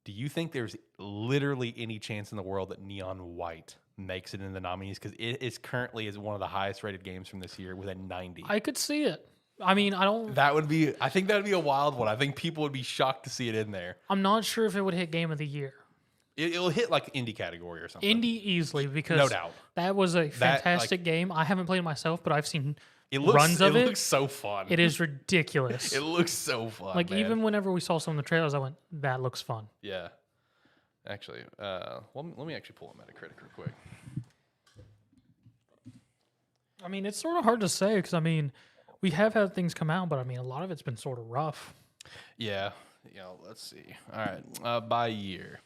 A: Do you think there's literally any chance in the world that Neon White makes it in the nominees? Because it is currently one of the highest rated games from this year with a 90.
B: I could see it. I mean, I don't...
A: I think that would be a wild one. I think people would be shocked to see it in there.
B: I'm not sure if it would hit Game of the Year.
A: It'll hit like indie category or something.
B: Indie easily, because
A: no doubt.
B: That was a fantastic game. I haven't played it myself, but I've seen
A: runs
B: of it.
A: It looks so fun.
B: It is ridiculous.
A: It looks so fun,
B: Like,
A: man.
B: even whenever we saw some of the trailers, I went, that looks fun.
A: Yeah. Actually, let me actually pull up Metacritic real quick.
B: I mean, it's sort of hard to say because, I mean, we have had things come out, but, I mean, a lot of it's been sort of rough.
A: Yeah. Let's see. All right. By year.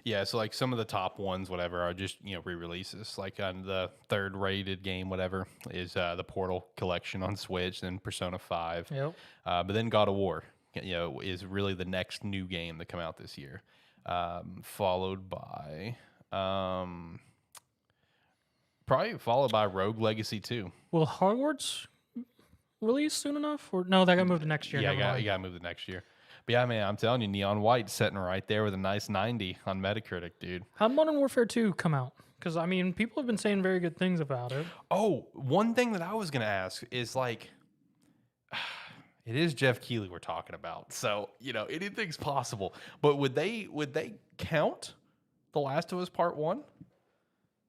A: Yeah, so like some of the top ones, whatever, are just re-releases. Like on the third rated game, whatever, is the Portal collection on Switch, then Persona 5.
B: Yep.
A: But then God of War, is really the next new game to come out this year, followed by Rogue Legacy 2.
B: Will Hogwarts release soon enough? Or no, that got moved to next year.
A: Yeah,
B: Never mind.
A: you got to move to next year. But yeah, man, I'm telling you, Neon White sitting right there with a nice 90 on Metacritic, dude.
B: How'd Modern Warfare 2 come out? Because, I mean, people have been saying very good things about it.
A: Oh, one thing that I was going to ask is like, it is Jeff Keighley we're talking about. So, anything's possible. But would they count The Last of Us Part 1?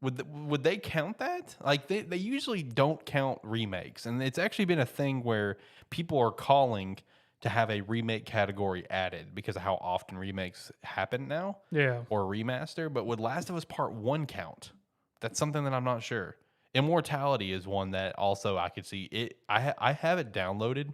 A: Would they count that? Like, they usually don't count remakes. And it's actually been a thing where people are calling to have a remake category added because of how often remakes happen now.
B: Yeah.
A: Or remaster. But would Last of Us Part 1 count? That's something that I'm not sure. Immortality is one that also I could see. I have it downloaded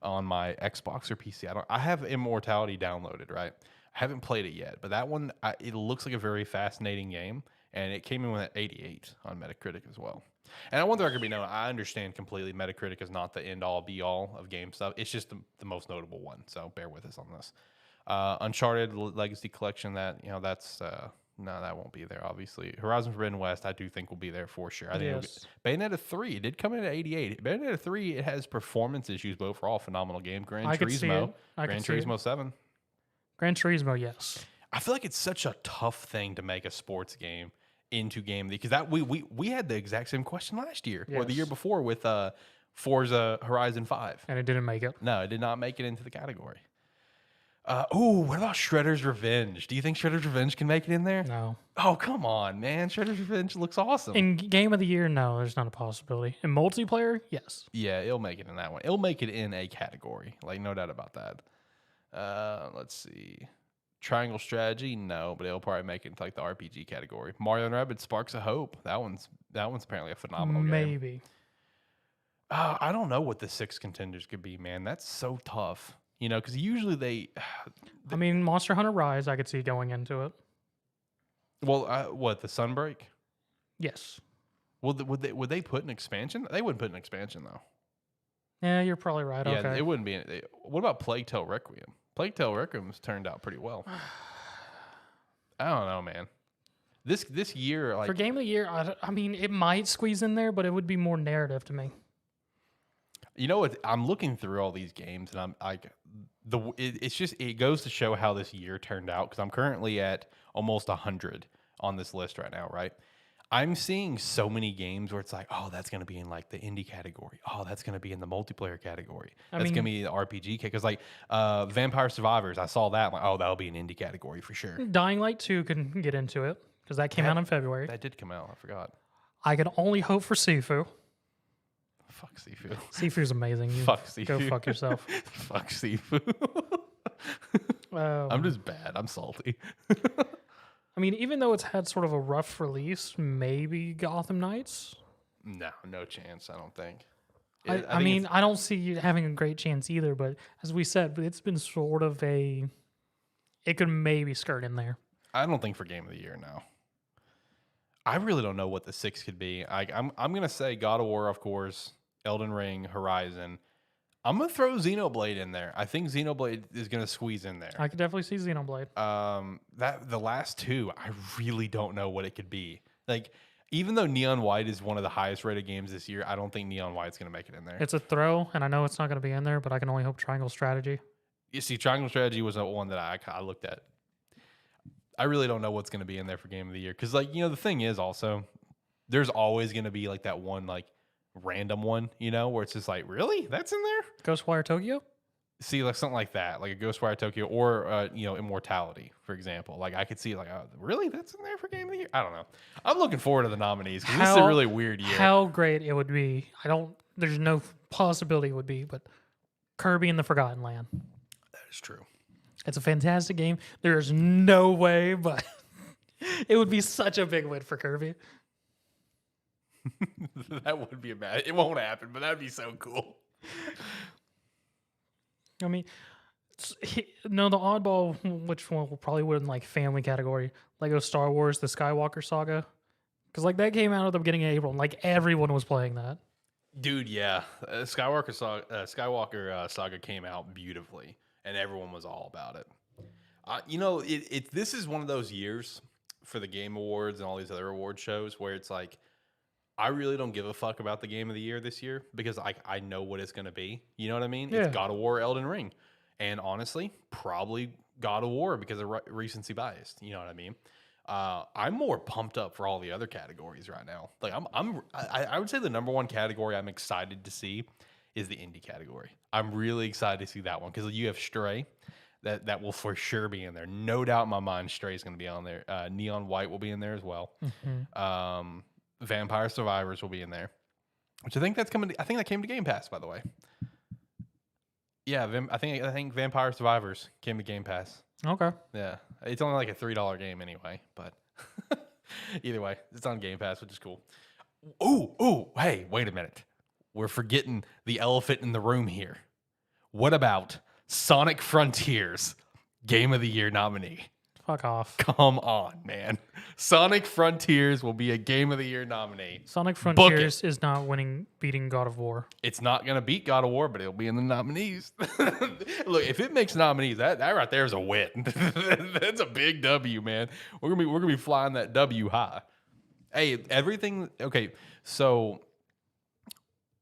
A: on my Xbox or PC. I have Immortality downloaded, right? I haven't played it yet. But that one, it looks like a very fascinating game. And it came in with an 88 on Metacritic as well. And I want the record to be known, I understand completely Metacritic is not the end-all, be-all of game stuff. It's just the most notable one, so bear with us on this. Uncharted Legacy Collection, that's... no, that won't be there, obviously. Horizon Forbidden West, I do think will be there for sure. I think Bayonetta 3, it did come in at 88. Bayonetta 3, it has performance issues, but overall, phenomenal game. Gran Turismo 7.
B: Gran Turismo, yes.
A: I feel like it's such a tough thing to make a sports game into game because that we had the exact same question last year or the year before with Forza Horizon 5.
B: And it didn't make it.
A: No, it did not make it into the category. What about Shredder's Revenge? Do you think Shredder's Revenge can make it in there?
B: No.
A: Oh, come on, man. Shredder's Revenge looks awesome.
B: In Game of the Year, no, there's not a possibility. In multiplayer, yes.
A: Yeah, it'll make it in that one. It'll make it in a category. Like, no doubt about that. Let's see. Triangle Strategy, no, but it'll probably make it into like the RPG category. Mario & Rabbids Sparks of Hope. That one's apparently a phenomenal game.
B: Maybe.
A: I don't know what the 6 contenders could be, man. That's so tough. Because usually
B: I mean, Monster Hunter Rise, I could see going into it.
A: Well, the Sunbreak?
B: Yes.
A: Would they put an expansion? They wouldn't put an expansion though.
B: Yeah, you're probably right.
A: Yeah,
B: okay.
A: it wouldn't be. What about Plague Tale Requiem? Plague Tale Requiem's turned out pretty well. I don't know, man. This year, like
B: for Game of the Year, I mean, it might squeeze in there, but it would be more narrative to me.
A: You know what? I'm looking through all these games, and I'm like, it goes to show how this year turned out because I'm currently at almost 100 on this list right now, right? I'm seeing so many games where it's like, oh, that's going to be in like the indie category. Oh, that's going to be in the multiplayer category. That's going to be the RPG because like Vampire Survivors, I saw that. I'm like, oh, that'll be an indie category for sure.
B: Dying Light 2 can get into it because that came out in February.
A: That did come out. I forgot.
B: I can only hope for Sifu.
A: Fuck Sifu.
B: Sifu's amazing.
A: Fuck Sifu.
B: Go fuck yourself.
A: Fuck Sifu. I'm just bad. I'm salty.
B: I mean, even though it's had sort of a rough release, maybe Gotham Knights?
A: No chance, I don't think.
B: I mean, I don't see you having a great chance either, but as we said, it's been sort of it could maybe skirt in there.
A: I don't think for Game of the Year, no. I really don't know what the 6 could be. I'm going to say God of War, of course, Elden Ring, Horizon. I'm going to throw Xenoblade in there. I think Xenoblade is going to squeeze in there.
B: I could definitely see Xenoblade.
A: The last 2, I really don't know what it could be. Like, even though Neon White is one of the highest rated games this year, I don't think Neon White's going to make it in there.
B: It's a throw, and I know it's not going to be in there, but I can only hope Triangle Strategy.
A: You see, Triangle Strategy was one that I looked at. I really don't know what's going to be in there for Game of the Year. Because, like, the thing is also, there's always going to be, like, that one, like, random one, where it's just like, really? That's in there?
B: Ghostwire Tokyo?
A: See, like, something like that. Like a Ghostwire Tokyo or, Immortality, for example. Like, I could see, like, really? That's in there for Game of the Year? I don't know. I'm looking forward to the nominees because this is a really weird year.
B: How great it would be. There's no possibility it would be, but Kirby and the Forgotten Land.
A: That is true.
B: It's a fantastic game. There's no way, but it would be such a big win for Kirby.
A: That would be it won't happen, but that'd be so cool.
B: I mean, No, the oddball, which one will probably win like family category, Lego Star Wars: The Skywalker Saga, because like that came out at the beginning of April, and like everyone was playing that.
A: Dude, yeah, Skywalker Saga came out beautifully, and everyone was all about it. This is one of those years for the Game Awards and all these other award shows where it's like, I really don't give a fuck about the game of the year this year because I know what it's going to be. You know what I mean?
B: Yeah.
A: It's God of War, Elden Ring. And honestly, probably God of War because of recency bias. You know what I mean? I'm more pumped up for all the other categories right now. Like I would say the number one category I'm excited to see is the indie category. I'm really excited to see that one because you have Stray. That will for sure be in there. No doubt in my mind, Stray is going to be on there. Neon White will be in there as well.
B: Mm-hmm.
A: Vampire Survivors will be in there, which I think that's coming. I think that came to Game Pass, by the way. Yeah, I think Vampire Survivors came to Game Pass.
B: Okay.
A: Yeah, it's only like a $3 game anyway, but either way, it's on Game Pass, which is cool. Ooh, hey, wait a minute. We're forgetting the elephant in the room here. What about Sonic Frontiers, Game of the Year nominee?
B: Fuck off.
A: Come on, man. Sonic Frontiers will be a Game of the Year nominee.
B: Sonic Frontiers is not beating God of War.
A: It's not going to beat God of War, but it'll be in the nominees. Look, if it makes nominees, that right there is a win. That's a big W, man. We're gonna be flying that W high. Hey, everything. Okay, so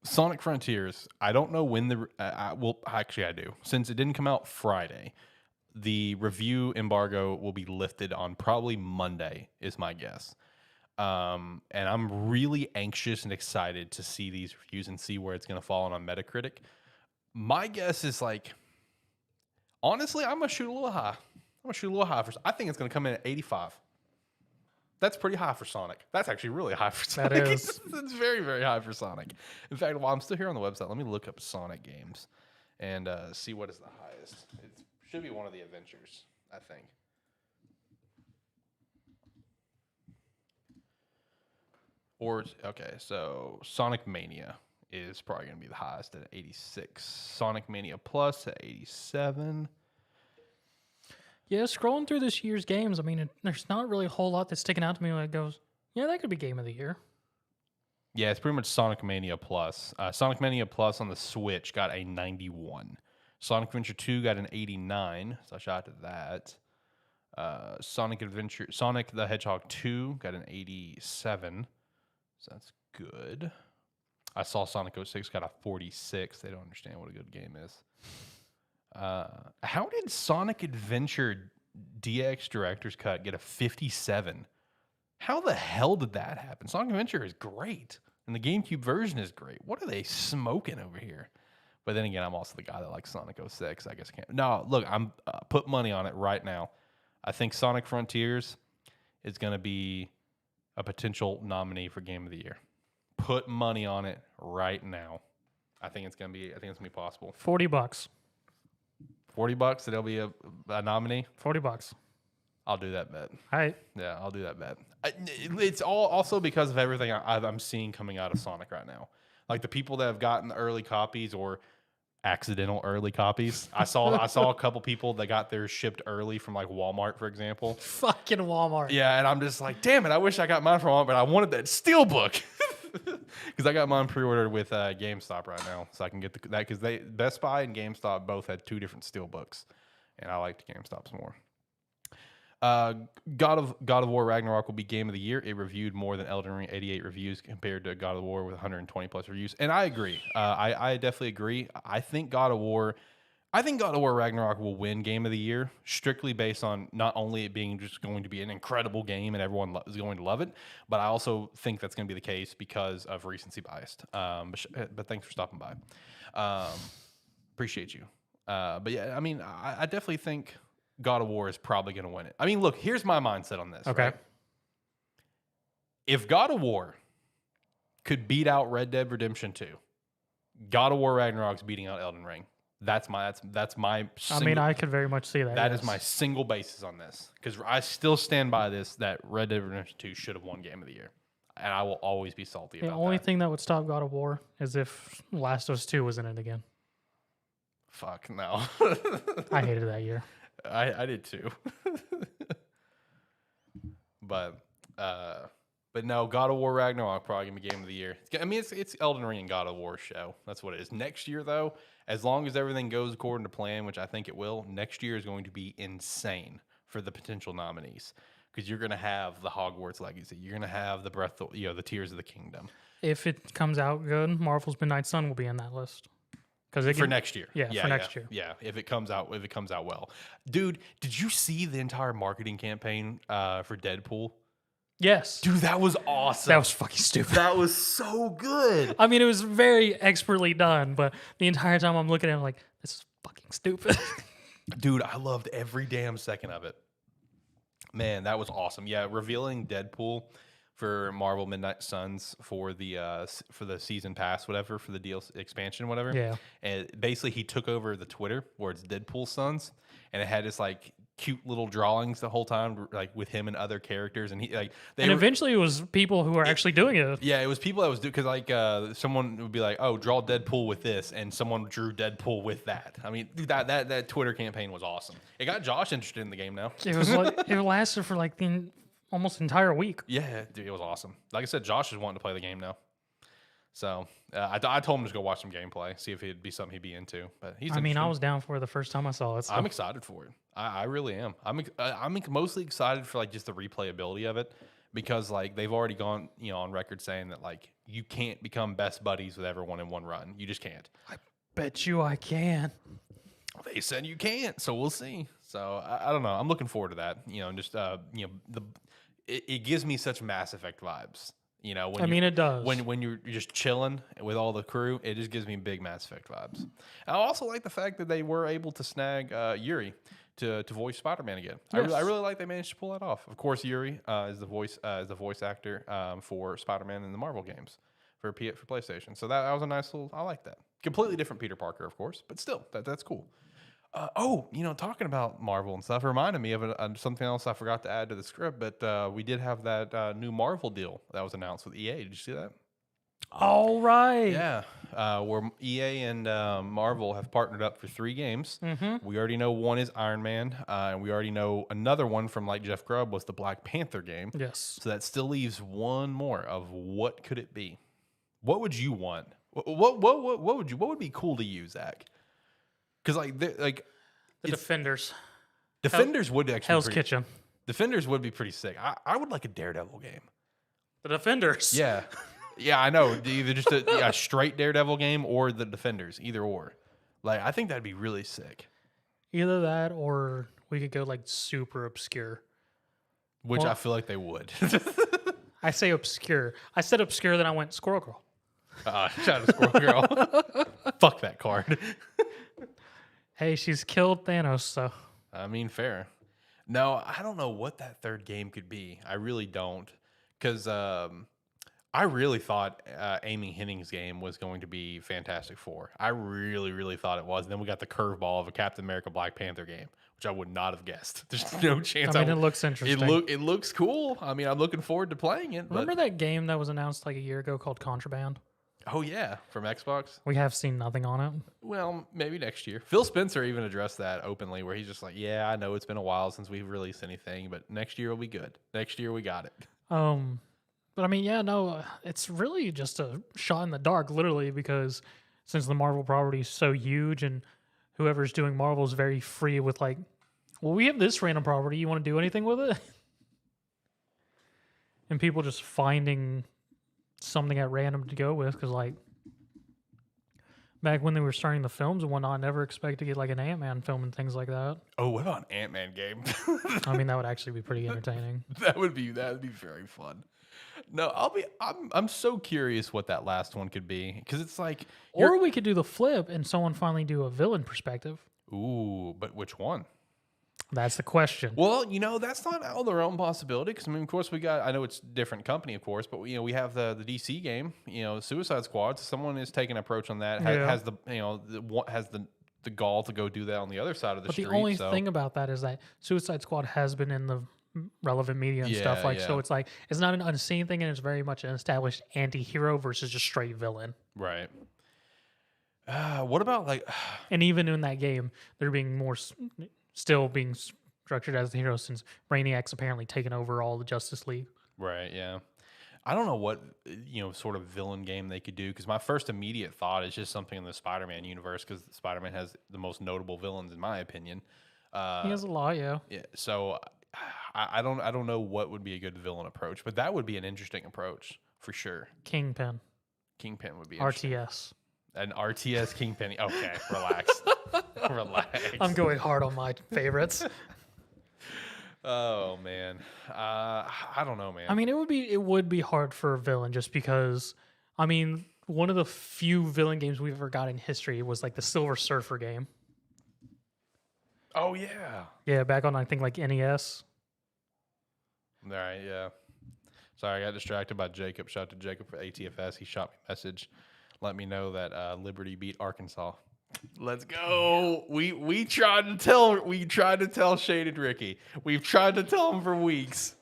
A: Sonic Frontiers. I don't know when actually I do. Since it didn't come out Friday, the review embargo will be lifted on probably Monday, is my guess. And I'm really anxious and excited to see these reviews and see where it's going to fall on Metacritic. My guess is honestly, I'm going to shoot a little high. I think it's going to come in at 85. That's pretty high for Sonic. That's actually really high for Sonic.
B: That is.
A: That's very, very high for Sonic. In fact, while I'm still here on the website, let me look up Sonic games and see what is the highest. It should be one of the adventures, I think. So Sonic Mania is probably going to be the highest at 86. Sonic Mania Plus at 87.
B: Yeah, scrolling through this year's games, I mean, there's not really a whole lot that's sticking out to me that goes, yeah, that could be Game of the Year.
A: Yeah, it's pretty much Sonic Mania Plus. Sonic Mania Plus on the Switch got a 91. Sonic Adventure 2 got an 89, so I shot to that. Sonic the Hedgehog 2 got an 87, so that's good. I saw Sonic 06 got a 46. They don't understand what a good game is. How did Sonic Adventure DX Director's Cut get a 57? How the hell did that happen? Sonic Adventure is great, and the GameCube version is great. What are they smoking over here? But then again, I'm also the guy that likes Sonic 06. I guess I can't. No, look, I'm put money on it right now. I think Sonic Frontiers is going to be a potential nominee for Game of the Year. Put money on it right now. I think it's going to be possible.
B: $40.
A: $40 that it'll be a nominee.
B: $40.
A: I'll do that bet.
B: All right.
A: Yeah, I'll do that bet. It's all also because of everything I'm seeing coming out of Sonic right now. Like the people that have gotten the early copies or accidental early copies. I saw a couple people that got theirs shipped early from like Walmart, for example.
B: Fucking Walmart.
A: Yeah, and I'm just like, damn it, I wish I got mine from Walmart, but I wanted that steelbook. Because I got mine pre-ordered with GameStop right now, so I can get that because Best Buy and GameStop both had two different steelbooks, and I liked GameStop's more. God of War Ragnarok will be Game of the Year. It reviewed more than Elden Ring, 88 reviews compared to God of War with 120 plus reviews, and I agree. I definitely agree. I think God of War Ragnarok will win Game of the Year strictly based on not only it being just going to be an incredible game and everyone is going to love it, but I also think that's going to be the case because of recency bias. But thanks for stopping by. Appreciate you. But yeah, I mean, I definitely think God of War is probably going to win it. I mean, look, here's my mindset on this.
B: Okay.
A: Right? If God of War could beat out Red Dead Redemption 2, God of War Ragnarok's beating out Elden Ring. That's my.
B: I mean, I could very much see that.
A: That is my single basis on this because I still stand by this that Red Dead Redemption 2 should have won Game of the Year, and I will always be salty about that.
B: The only thing that would stop God of War is if Last of Us 2 was in it again.
A: Fuck no.
B: I hated that year.
A: I did too. But no, God of War Ragnarok probably gonna be game of the year. I mean, it's Elden Ring and God of War show. That's what it is. Next year though, as long as everything goes according to plan, which I think it will, next year is going to be insane for the potential nominees because you're gonna have the Hogwarts Legacy, you're gonna have the the Tears of the Kingdom.
B: If it comes out good, Marvel's Midnight Sun will be in that list.
A: For next year.
B: Yeah, for next year.
A: Yeah, if it comes out well. Dude, did you see the entire marketing campaign for Deadpool?
B: Yes.
A: Dude, that was awesome.
B: That was fucking stupid.
A: That was so good.
B: I mean, it was very expertly done, but the entire time I'm looking at it, I'm like, this is fucking stupid.
A: Dude, I loved every damn second of it. Man, that was awesome. Yeah, revealing Deadpool for Marvel Midnight Suns for the season pass, whatever, for the DLC expansion, whatever.
B: Yeah.
A: And basically, he took over the Twitter where it's Deadpool Suns, and it had this like cute little drawings the whole time, like with him and other characters, and
B: eventually it was people who were actually doing it.
A: Yeah, it was people that was doing because like someone would be like, "Oh, draw Deadpool with this," and someone drew Deadpool with that. I mean, dude, that Twitter campaign was awesome. It got Josh interested in the game now.
B: It was like it lasted for like the almost entire week.
A: Yeah, dude, it was awesome. Like I said, Josh is wanting to play the game now. So I told him to go watch some gameplay, see if it'd be something he'd be into. But he's.
B: I mean, I was down for it the first time I saw it. So.
A: I'm excited for it. I really am. I'm mostly excited for like just the replayability of it because like they've already gone on record saying that like you can't become best buddies with everyone in one run. You just can't.
B: I bet you I can.
A: They said you can't, so we'll see. So I don't know. I'm looking forward to that. Just it gives me such Mass Effect vibes.
B: It does.
A: When you're just chilling with all the crew, it just gives me big Mass Effect vibes. I also like the fact that they were able to snag Yuri to voice Spider-Man again. Yes. I really like they managed to pull that off. Of course, Yuri is the voice actor for Spider-Man in the Marvel games for PlayStation. So that was a nice little. I like that. Completely different Peter Parker, of course, but still that's cool. Talking about Marvel and stuff reminded me of something else I forgot to add to the script, but we did have that new Marvel deal that was announced with EA. Did you see that?
B: All right.
A: Yeah, where EA and Marvel have partnered up for 3 games.
B: Mm-hmm.
A: We already know one is Iron Man, and we already know another one from like Jeff Grubb was the Black Panther game.
B: Yes.
A: So that still leaves one more of what could it be? What would you want? What would be cool to use, Zach? Because the
B: Defenders.
A: Defenders would actually
B: Hell's Kitchen.
A: Defenders would be pretty sick. I would like a Daredevil game.
B: The Defenders.
A: Yeah, yeah, I know. Either just a straight Daredevil game or the Defenders, either or. Like I think that'd be really sick.
B: Either that, or we could go like super obscure.
A: Which I feel like they would.
B: I say obscure. I said obscure, then I went Squirrel Girl.
A: Shout out to Squirrel Girl. Fuck that card.
B: Hey, she's killed Thanos, so.
A: I mean, fair. No, I don't know what that third game could be. I really don't. Because I really thought Amy Hennig's game was going to be Fantastic Four. I really, really thought it was. And then we got the curveball of a Captain America Black Panther game, which I would not have guessed. There's no chance.
B: I mean, it looks interesting.
A: It looks cool. I mean, I'm looking forward to playing it.
B: Remember that game that was announced like a year ago called Contraband?
A: Oh, yeah, from Xbox.
B: We have seen nothing on it.
A: Well, maybe next year. Phil Spencer even addressed that openly where he's just like, yeah, I know it's been a while since we've released anything, but next year will be good. Next year we got it.
B: But I mean, yeah, no, it's really just a shot in the dark, literally, because since the Marvel property is so huge and whoever's doing Marvel is very free with like, well, we have this random property. You want to do anything with it? And people just finding something at random to go with, because like back when they were starting the films and whatnot, I never expected to get like an Ant-Man film and things like that.
A: Oh, what about an Ant-Man game?
B: I mean, that would actually be pretty entertaining.
A: That would be very fun. No, I'm so curious what that last one could be, because it's like,
B: or we could do the flip and someone finally do a villain perspective.
A: Ooh, but which one?
B: That's the question.
A: Well, that's not out of their own possibility, because I mean, of course, I know it's a different company, of course, but we have the DC game, Suicide Squad. So someone is taking an approach on that. Has the gall to go do that on the other side of the street.
B: But the only thing about that is that Suicide Squad has been in the relevant media and stuff like so. It's like it's not an unseen thing, and it's very much an established anti-hero versus just straight villain.
A: Right. What about like?
B: And even in that game, they're being still being structured as the hero since Brainiac's apparently taken over all the Justice League.
A: Right. Yeah. I don't know what sort of villain game they could do because my first immediate thought is just something in the Spider-Man universe because Spider-Man has the most notable villains in my opinion.
B: He has a lot, yeah.
A: Yeah. So I don't know what would be a good villain approach, but that would be an interesting approach for sure.
B: Kingpin.
A: Kingpin would be
B: RTS.
A: An RTS Kingpin. Okay, relax. Relax.
B: I'm going hard on my favorites.
A: Oh man, I don't know, man.
B: I mean, it would be hard for a villain just because, I mean, one of the few villain games we've ever got in history was like the Silver Surfer game.
A: Oh yeah.
B: Yeah, back on I think like NES.
A: All right, yeah. Sorry, I got distracted by Jacob. Shout out to Jacob for ATFS. He shot me a message, let me know that Liberty beat Arkansas. Let's go. We tried to tell Shaded Ricky. We've tried to tell him for weeks.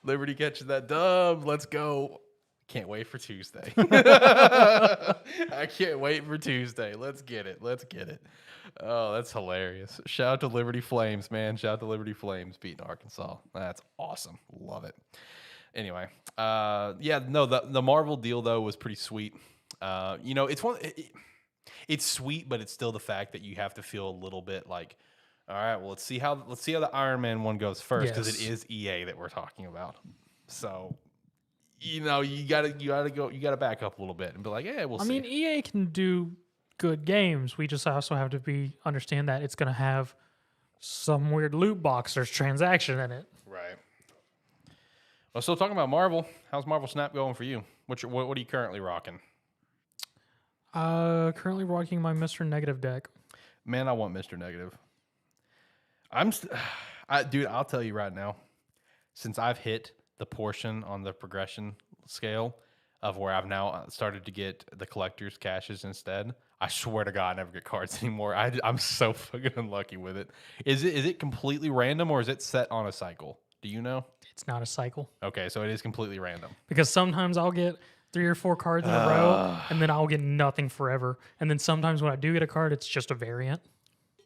A: Liberty catches that dub. Let's go. Can't wait for Tuesday. I can't wait for Tuesday. Let's get it. Let's get it. Oh, that's hilarious. Shout out to Liberty Flames, man. Shout out to Liberty Flames beating Arkansas. That's awesome. Love it. Anyway, yeah, no, the Marvel deal though was pretty sweet. It's it's sweet, but it's still the fact that you have to feel a little bit like, all right, well, let's see how the Iron Man one goes first because it is EA that we're talking about. So, you gotta back up a little bit and be like, yeah, we'll see.
B: I mean, EA can do good games. We just also have to understand that it's gonna have some weird loot box or transaction in it.
A: Right. Well, still talking about Marvel. How's Marvel Snap going for you? What are you currently rocking?
B: Currently rocking my Mr. Negative deck.
A: Man, I want Mr. Negative. Dude, I'll tell you right now, since I've hit the portion on the progression scale of where I've now started to get the collector's caches instead, I swear to God, I never get cards anymore. I'm so fucking unlucky with it. Is it completely random or is it set on a cycle? Do you know?
B: It's not a cycle.
A: Okay, so it is completely random.
B: Because sometimes I'll get 3 or 4 cards in a row, and then I'll get nothing forever. And then sometimes when I do get a card, it's just a variant.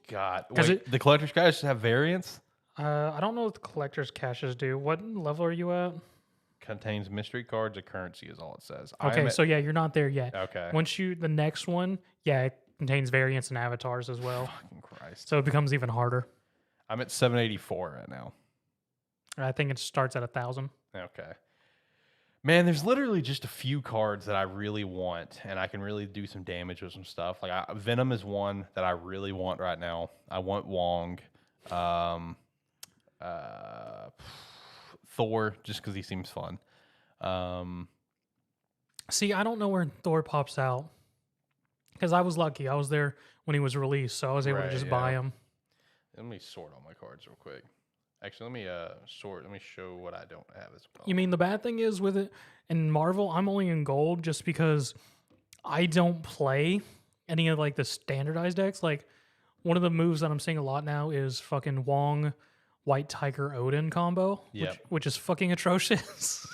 A: God. Wait, the collector's caches have variants?
B: I don't know what the collector's caches do. What level are you at?
A: Contains mystery cards, a currency is all it says.
B: Okay, so yeah, you're not there yet.
A: Okay.
B: The next one, yeah, it contains variants and avatars as well.
A: Fucking Christ.
B: So it becomes even harder.
A: I'm at 784 right now.
B: I think it starts at 1,000.
A: Okay. Man, there's literally just a few cards that I really want, and I can really do some damage with some stuff. Like Venom is one that I really want right now. I want Wong, Thor, just because he seems fun.
B: See, I don't know where Thor pops out because I was lucky. I was there when he was released, so I was able to just buy him.
A: Let me sort all my cards real quick. Actually, let me show what I don't have as well.
B: You mean the bad thing is with it in Marvel, I'm only in gold just because I don't play any of like the standardized decks. Like one of the moves that I'm seeing a lot now is fucking Wong, White Tiger, Odin combo, which is fucking atrocious.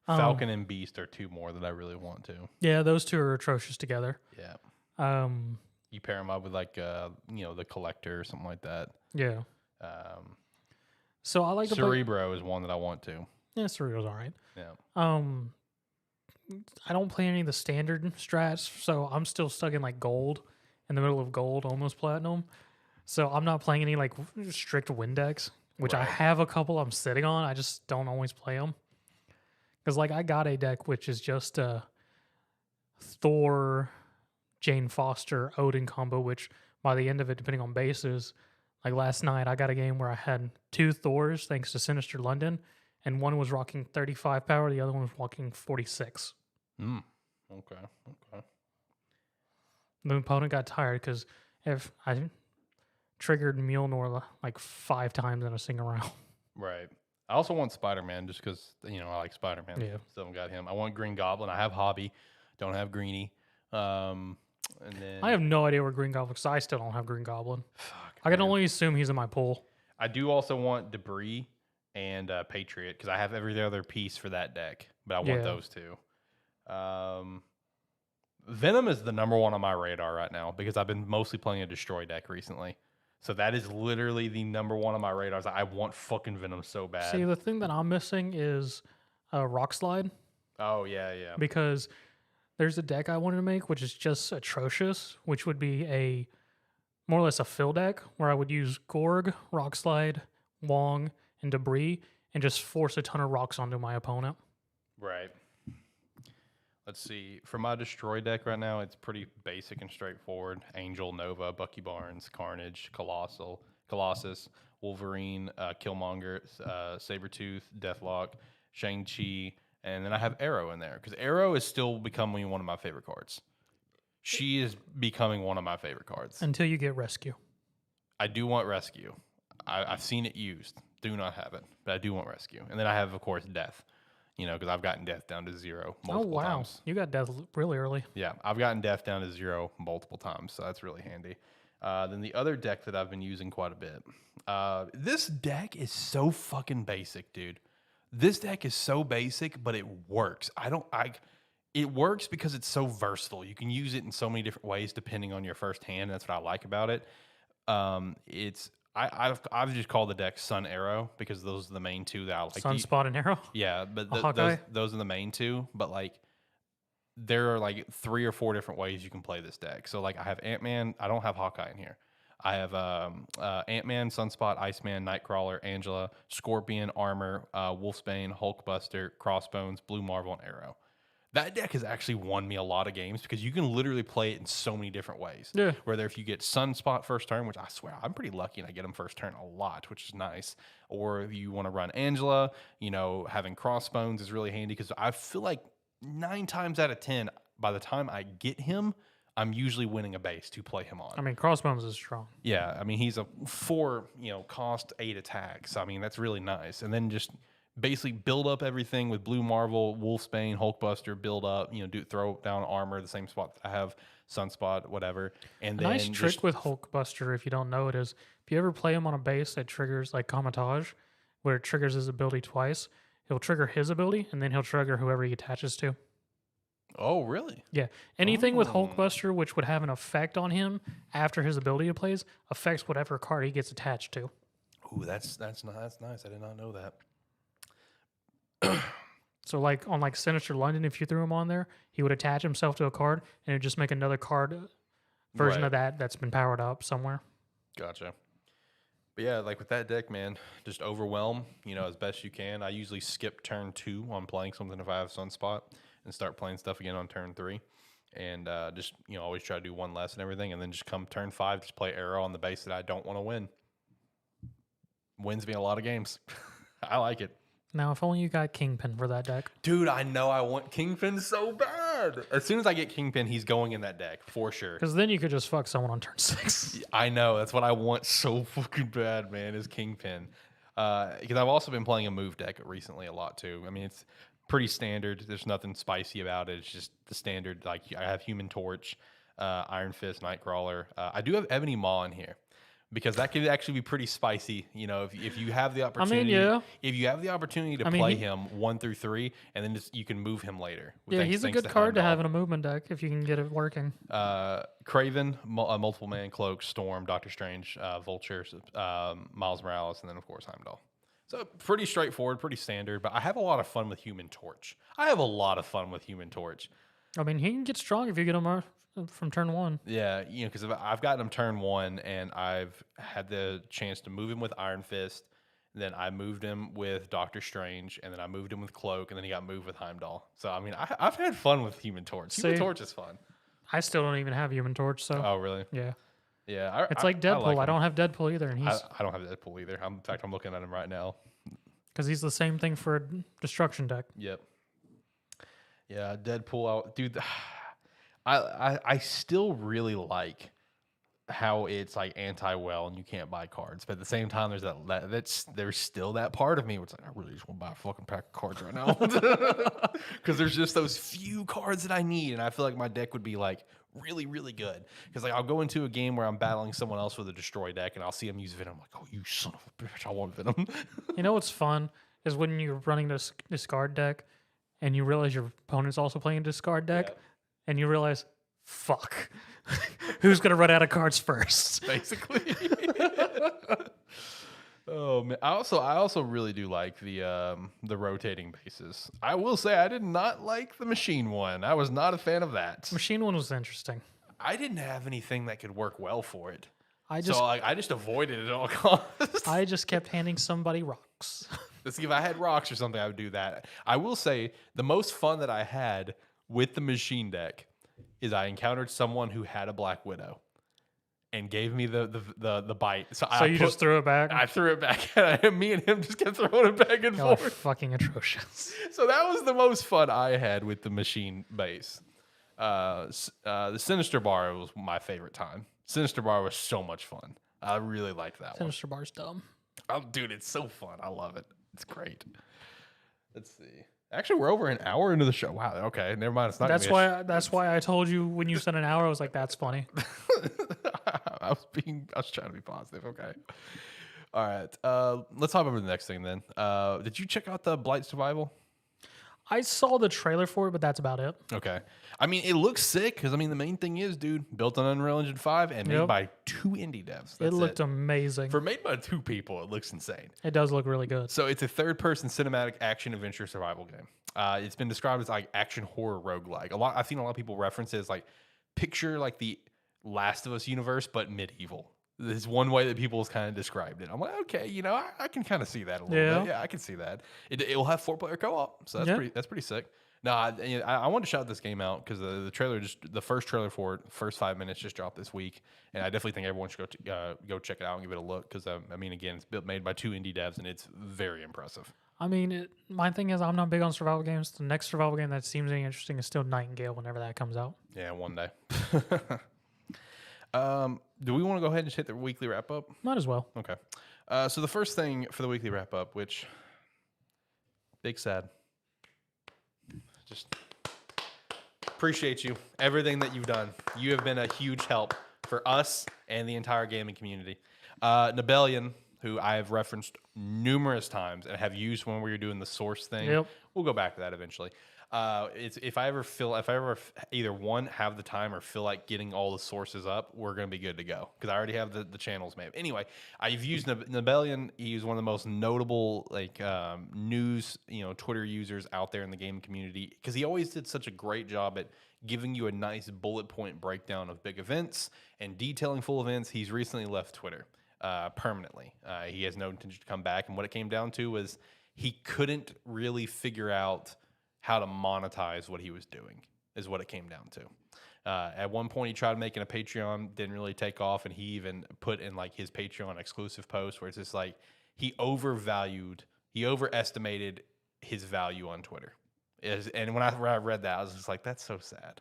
A: Falcon and Beast are 2 more that I really want to.
B: Yeah, those 2 are atrocious together.
A: Yeah. You pair them up with like the Collector or something like that.
B: Yeah. So I like
A: Cerebro is one that I want to.
B: Yeah, Cerebro's all right.
A: Yeah.
B: I don't play any of the standard strats, so I'm still stuck in like gold, in the middle of gold, almost platinum. So I'm not playing any like strict win decks, which I have a couple I'm sitting on. I just don't always play them. Because like I got a deck which is just Thor, Jane Foster, Odin combo, which by the end of it, depending on bases, like last night, I got a game where I had 2 Thors thanks to Sinister London, and one was rocking 35 power, the other one was rocking 46.
A: Okay.
B: The opponent got tired because if I triggered Mjolnir like 5 times in a single round.
A: Right. I also want Spider-Man just because, I like Spider-Man.
B: Yeah.
A: Still haven't got him. I want Green Goblin. I have Hobby. Don't have Greenie. And then
B: I have no idea where Green Goblin, because I still don't have Green Goblin.
A: Fuck,
B: I can only assume he's in my pool.
A: I do also want Debris and Patriot because I have every other piece for that deck, but I want those 2. Venom is the number one on my radar right now because I've been mostly playing a destroy deck recently. So that is literally the number one on my radar. I want fucking Venom so bad.
B: See, the thing that I'm missing is Rock Slide.
A: Oh, yeah.
B: Because there's a deck I wanted to make, which is just atrocious, which would be a more or less a fill deck where I would use Gorg, Rock Slide, Wong, and Debris and just force a ton of rocks onto my opponent.
A: Right. Let's see. For my destroy deck right now, it's pretty basic and straightforward. Angel, Nova, Bucky Barnes, Carnage, Colossus, Wolverine, Killmonger, Sabretooth, Deathlock, Shang-Chi, and then I have Arrow in there because Arrow is still becoming one of my favorite cards. She is becoming one of my favorite cards.
B: Until you get Rescue.
A: I do want Rescue. I've seen it used. Do not have it, but I do want Rescue. And then I have, of course, Death. Because I've gotten Death down to 0 multiple times.
B: You got Death really early.
A: Yeah, I've gotten Death down to 0 multiple times, so that's really handy. Then the other deck that I've been using quite a bit. This deck is so fucking basic, dude. This deck is so basic, but it works. It works because it's so versatile. You can use it in so many different ways depending on your first hand. That's what I like about it. I've just called the deck Sun Arrow because those are the main two that I like.
B: Sunspot and Arrow?
A: Yeah, but
B: Hawkeye?
A: those are the main two. But there are 3 or 4 different ways you can play this deck. So I have Ant-Man. I don't have Hawkeye in here. I have Ant-Man, Sunspot, Iceman, Nightcrawler, Angela, Scorpion, Armor, Wolfsbane, Hulkbuster, Crossbones, Blue Marvel, and Arrow. That deck has actually won me a lot of games because you can literally play it in so many different ways.
B: Yeah.
A: Whether if you get Sunspot first turn, which I swear I'm pretty lucky and I get him first turn a lot, which is nice. Or if you want to run Angela, having Crossbones is really handy because I feel like 9 times out of 10, by the time I get him, I'm usually winning a base to play him on.
B: I mean, Crossbones is strong.
A: Yeah, I mean, he's a 4, cost 8 attacks. I mean, that's really nice. And then just basically build up everything with Blue Marvel, Wolfsbane, Hulkbuster, build up, throw down armor, the same spot that I have, Sunspot, whatever. And
B: a
A: then
B: nice trick with Hulkbuster, if you don't know it, is if you ever play him on a base that triggers like Kamatage, where it triggers his ability twice, he'll trigger his ability and then he'll trigger whoever he attaches to.
A: Oh, really?
B: Yeah. Anything with Hulkbuster which would have an effect on him after his ability plays affects whatever card he gets attached to.
A: Ooh, that's nice. I did not know that.
B: So on Sinister London, if you threw him on there, he would attach himself to a card and it would just make another card version of that's been powered up somewhere.
A: Gotcha. But yeah, with that deck, man, just overwhelm, as best you can. I usually skip turn 2 on playing something if I have Sunspot and start playing stuff again on turn 3. And just, always try to do one less and everything. And then just come turn 5, just play Arrow on the base that I don't want to win. Wins me a lot of games. I like it.
B: Now, if only you got Kingpin for that deck.
A: Dude, I know I want Kingpin so bad. As soon as I get Kingpin, he's going in that deck, for sure.
B: Because then you could just fuck someone on turn 6.
A: I know. That's what I want so fucking bad, man, is Kingpin. Because I've also been playing a move deck recently a lot, too. I mean, it's pretty standard. There's nothing spicy about it. It's just the standard. I have Human Torch, Iron Fist, Nightcrawler. I do have Ebony Maw in here. Because that could actually be pretty spicy, if you have the opportunity. If you have the opportunity to play him 1 through 3, and then you can move him later.
B: Yeah, he's a good card to have in a movement deck if you can get it working.
A: Craven, Multiple Man, Cloak, Storm, Doctor Strange, Vulture, Miles Morales, and then of course Heimdall. So pretty straightforward, pretty standard. But I have a lot of fun with Human Torch. I
B: mean, he can get strong if you get him from turn 1.
A: Yeah, because I've gotten him turn 1, and I've had the chance to move him with Iron Fist. Then I moved him with Doctor Strange, and then I moved him with Cloak, and then he got moved with Heimdall. So, I mean, I've had fun with Human Torch. Human Torch is fun.
B: I still don't even have Human Torch, so...
A: Oh, really?
B: Yeah.
A: Yeah.
B: It's like Deadpool. I don't have Deadpool either. And
A: I don't have Deadpool either. In fact, I'm looking at him right now.
B: Because he's the same thing for a Destruction deck.
A: Yep. Yeah, Deadpool. Dude... I still really like how it's anti-well and you can't buy cards, but at the same time there's still that part of me where it's I really just want to buy a fucking pack of cards right now because there's just those few cards that I need, and I feel like my deck would be really, really good because I'll go into a game where I'm battling someone else with a destroy deck and I'll see them use Venom. I'm like, oh, you son of a bitch, I want Venom.
B: You know what's fun is when you're running this discard deck and you realize your opponent's also playing a discard deck.
A: Yeah.
B: And you realize, fuck. Who's gonna run out of cards first?
A: Basically. Oh man! I also really do like the rotating bases. I will say I did not like the machine one. I was not a fan of that.
B: Machine one was interesting.
A: I didn't have anything that could work well for it.
B: I just
A: I just avoided it at all costs.
B: I just kept handing somebody rocks.
A: Let's see, if I had rocks or something, I would do that. I will say the most fun that I had with the machine deck is I encountered someone who had a Black Widow and gave me the bite. So
B: you just threw it back?
A: I threw it back, and me and him just kept throwing it back and
B: Y'all are
A: forth.
B: fucking atrocious.
A: So that was the most fun I had with the machine base. The Sinister Bar was my favorite time. Sinister Bar was so much fun. I really liked that
B: Sinister Bar's dumb.
A: one. Oh, dude, it's so fun. I love it. It's great. Let's see. Actually, we're over an hour into the show. Wow. Okay, never mind. It's not.
B: That's why I told you when you said an hour. I was like, that's funny.
A: I was trying to be positive. Okay. All right. Let's hop over to the next thing then. Did you check out the Blight Survival?
B: I saw the trailer for it, but that's about it.
A: Okay. I mean, it looks sick because, I mean, the main thing is, dude, built on Unreal Engine 5 and made by 2 indie devs.
B: It looked amazing.
A: For made by 2 people, it looks insane.
B: It does look really good.
A: So it's a third-person cinematic action adventure survival game. It's been described as like action horror roguelike. I've seen a lot of people reference it as like picture like the Last of Us universe, but medieval. This is one way that people have kind of described it. I'm like, okay, you know, I can kind of see that a little bit. Yeah, I can see that. It will have 4-player co-op, so that's pretty sick. No, I wanted to shout this game out because the trailer the first trailer for it, first 5 minutes just dropped this week, and I definitely think everyone should go check it out and give it a look because I mean, again, it's made by 2 indie devs and it's very impressive.
B: I mean, my thing is I'm not big on survival games. The next survival game that seems interesting is still Nightingale whenever that comes out.
A: Yeah, one day. Do we want to go ahead and just hit the weekly wrap up?
B: Might as well.
A: Okay. So the first thing for the weekly wrap up, which big sad. Just appreciate you. Everything that you've done. You have been a huge help for us and the entire gaming community. Nibelian, who I have referenced numerous times and have used when we were doing the source thing.
B: Yep.
A: We'll go back to that eventually. If I ever either one have the time or feel like getting all the sources up, we're gonna be good to go because I already have the channels made. Anyway, I've used Nibelian. He's one of the most notable news Twitter users out there in the gaming community because he always did such a great job at giving you a nice bullet point breakdown of big events and detailing full events. He's recently left Twitter permanently. He has no intention to come back, and what it came down to was he couldn't really figure out how to monetize what he was doing is what it came down to. At one point, he tried making a Patreon, didn't really take off, and he even put in like his Patreon exclusive post where it's just like he overestimated his value on Twitter. And when I read that, I was just like, that's so sad.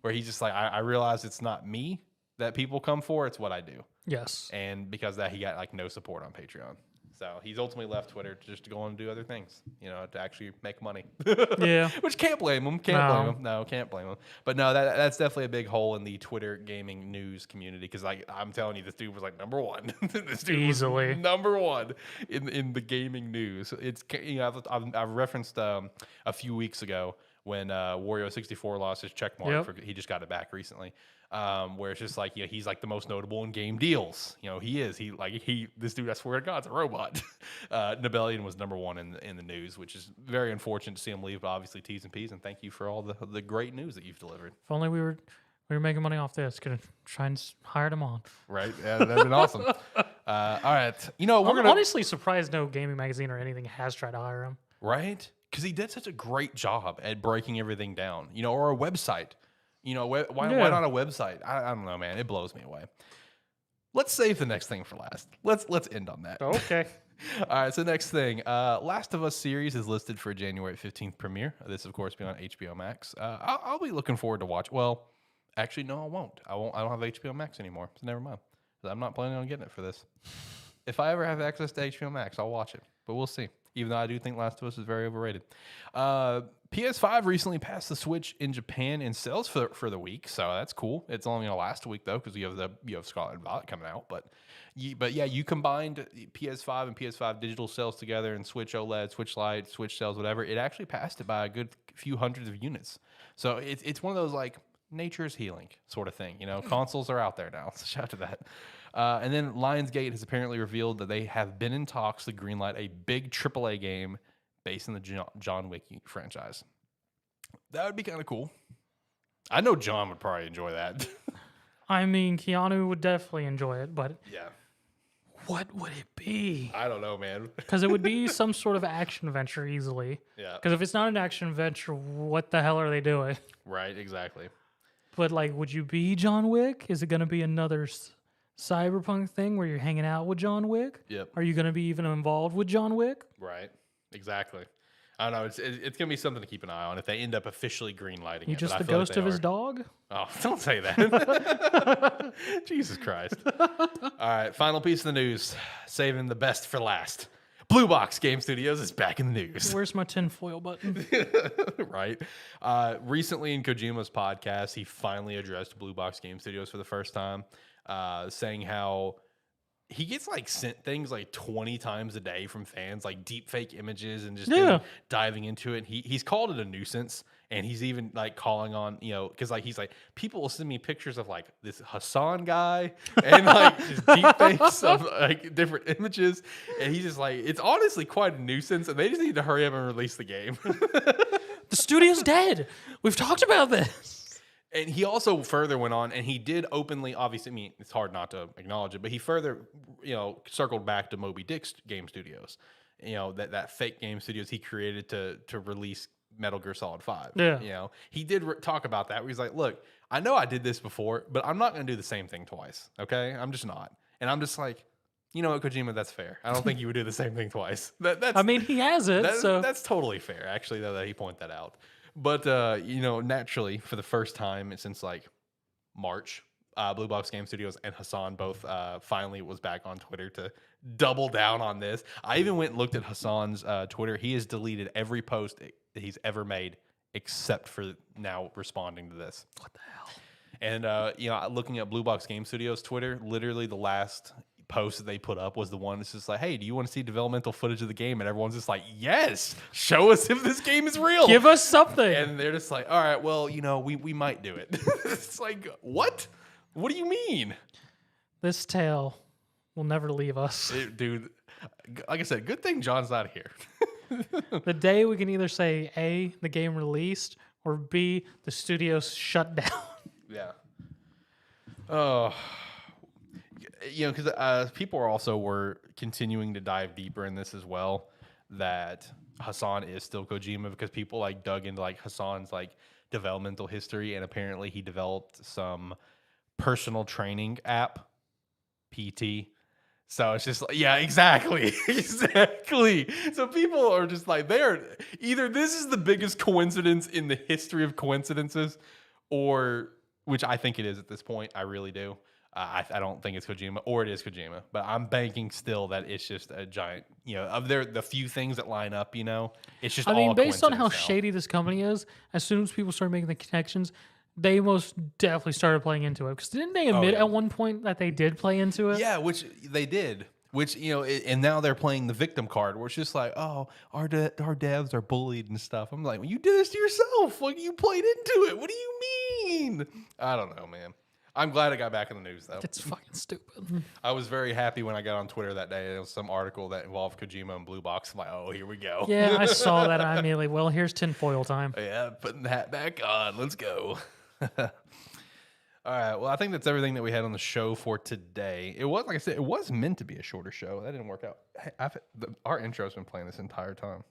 A: Where he's just like, I realize it's not me that people come for, it's what I do.
B: Yes.
A: And because of that, he got like no support on Patreon. So he's ultimately left Twitter just to go on and do other things, to actually make money.
B: Yeah.
A: Which can't blame him. No, can't blame him. But no, that's definitely a big hole in the Twitter gaming news community because I'm telling you, this dude was like number one. This dude
B: easily
A: was number one in the gaming news. It's I've referenced a few weeks ago when Wario64 lost his check mark. He just got it back recently. Where it's just like, he's like the most notable in game deals. He is. This dude, I swear to God, it's a robot. Nibelian was number one in the news, which is very unfortunate to see him leave, but obviously T's and P's, and thank you for all the great news that you've delivered.
B: If only we were making money off this, could try and hire them on.
A: Right? Yeah, that'd been awesome. All right.
B: I'm honestly surprised no gaming magazine or anything has tried to hire him.
A: Right? Because he did such a great job at breaking everything down, or a website. Why not a website? I don't know, man. It blows me away. Let's save the next thing for last. Let's end on that.
B: Okay.
A: All right, so next thing. Last of Us series is listed for January 15th premiere. This, of course, be on HBO Max. I'll be looking forward to watch. Well, actually, no, I won't. I don't have HBO Max anymore, so never mind. I'm not planning on getting it for this. If I ever have access to HBO Max, I'll watch it, but we'll see. Even though I do think Last of Us is very overrated. PS5 recently passed the Switch in Japan in sales for the week, so that's cool. It's only going to last a week, though, because you have Scarlet and Violet coming out. But yeah, you combined PS5 and PS5 digital sales together and Switch OLED, Switch Lite, Switch sales, whatever. It actually passed it by a good few hundreds of units. So it's one of those, like, nature's healing sort of thing. You know, consoles are out there now. So shout out to that. And then Lionsgate has apparently revealed that they have been in talks to greenlight a big AAA game based on the John Wick franchise. That would be kind of cool. I know John would probably enjoy that.
B: I mean, Keanu would definitely enjoy it, but
A: Yeah.
B: what would it be?
A: I don't know, man.
B: Because it would be some sort of action adventure easily.
A: Yeah.
B: Because if it's not an action adventure, what the hell are they doing?
A: Right, exactly.
B: But like, would you be John Wick? Is it going to be another cyberpunk thing where you're hanging out with John Wick?
A: Yep.
B: Are you going to be even involved with John Wick?
A: Right. Exactly. I don't know. It's going to be something to keep an eye on if they end up officially greenlighting it.
B: You just
A: but
B: the
A: I feel like
B: ghost
A: they
B: of his
A: are.
B: dog?
A: Oh, don't say that. Jesus Christ. All right, final piece of the news. Saving the best for last. Blue Box Game Studios is back in the news.
B: Where's my tinfoil button?
A: Right. Recently in Kojima's podcast, he finally addressed Blue Box Game Studios for the first time, saying how he gets like sent things like 20 times a day from fans, like deep fake images and just diving into it. He's called it a nuisance. And he's even like calling on, you know, because like he's like, people will send me pictures of like this Hassan guy and like just deep fakes of like different images. And he's just like, it's honestly quite a nuisance. And they just need to hurry up and release the game.
B: The studio's dead. We've talked about this.
A: And he also further went on, and he did openly, obviously, I mean, it's hard not to acknowledge it, but he further, you know, circled back to Moby Dick's game studios. You know, that fake game studios he created to release Metal Gear Solid 5.
B: Yeah.
A: You know, he did talk about that where he's like, look, I know I did this before, but I'm not going to do the same thing twice. Okay. I'm just not. And I'm just like, you know what, Kojima, that's fair. I don't think you would do the same thing twice. That's,
B: I mean, he has it, so
A: that's totally fair, actually, though, that he pointed that out. But, you know, naturally, for the first time since like March, Blue Box Game Studios and Hassan both finally was back on Twitter to double down on this. I even went and looked at Hassan's Twitter. He has deleted every post that he's ever made except for now responding to this.
B: what the hell?
A: And, you know, looking at Blue Box Game Studios Twitter, literally the last post that they put up was the one that's just like, hey, do you want to see developmental footage of the game? And everyone's just like, yes, show us if this game is real.
B: Give us something.
A: And they're just like, all right, well, you know, we might do it. It's like, what? What do you mean?
B: This tale will never leave us.
A: Dude, like I said, good thing John's not here.
B: The day we can either say A, the game released, or B, the studio shut down.
A: Yeah. Oh, you know, because people were continuing to dive deeper in this as well, that Hassan is still Kojima, because people like dug into like Hassan's like developmental history, and apparently he developed some personal training app, PT. So it's just like, yeah, exactly. Exactly. So people are just like, either this is the biggest coincidence in the history of coincidences, or, which I think it is at this point, I really do. I don't think it's Kojima, or it is Kojima, but I'm banking still that it's just a giant, you know, of the few things that line up, you know, it's just
B: I mean,
A: all
B: based on how
A: coincidence now.
B: shady this company is, as soon as people started making the connections, they most definitely started playing into it. Because didn't they admit at one point that they did play into it?
A: Yeah, which they did. Which, you know, and now they're playing the victim card, where it's just like, oh, our devs are bullied and stuff. I'm like, well, you did this to yourself. Like, you played into it. What do you mean? I don't know, man. I'm glad I got back in the news, though.
B: It's fucking stupid.
A: I was very happy when I got on Twitter that day. There was some article that involved Kojima and Blue Box. I'm like, oh, here we go.
B: Yeah, I saw that. I immediately, well, here's tinfoil time.
A: Yeah, putting the hat back on. Let's go. All right. Well, I think that's everything that we had on the show for today. It was, like I said, it was meant to be a shorter show. That didn't work out. Hey, our intro's been playing this entire time.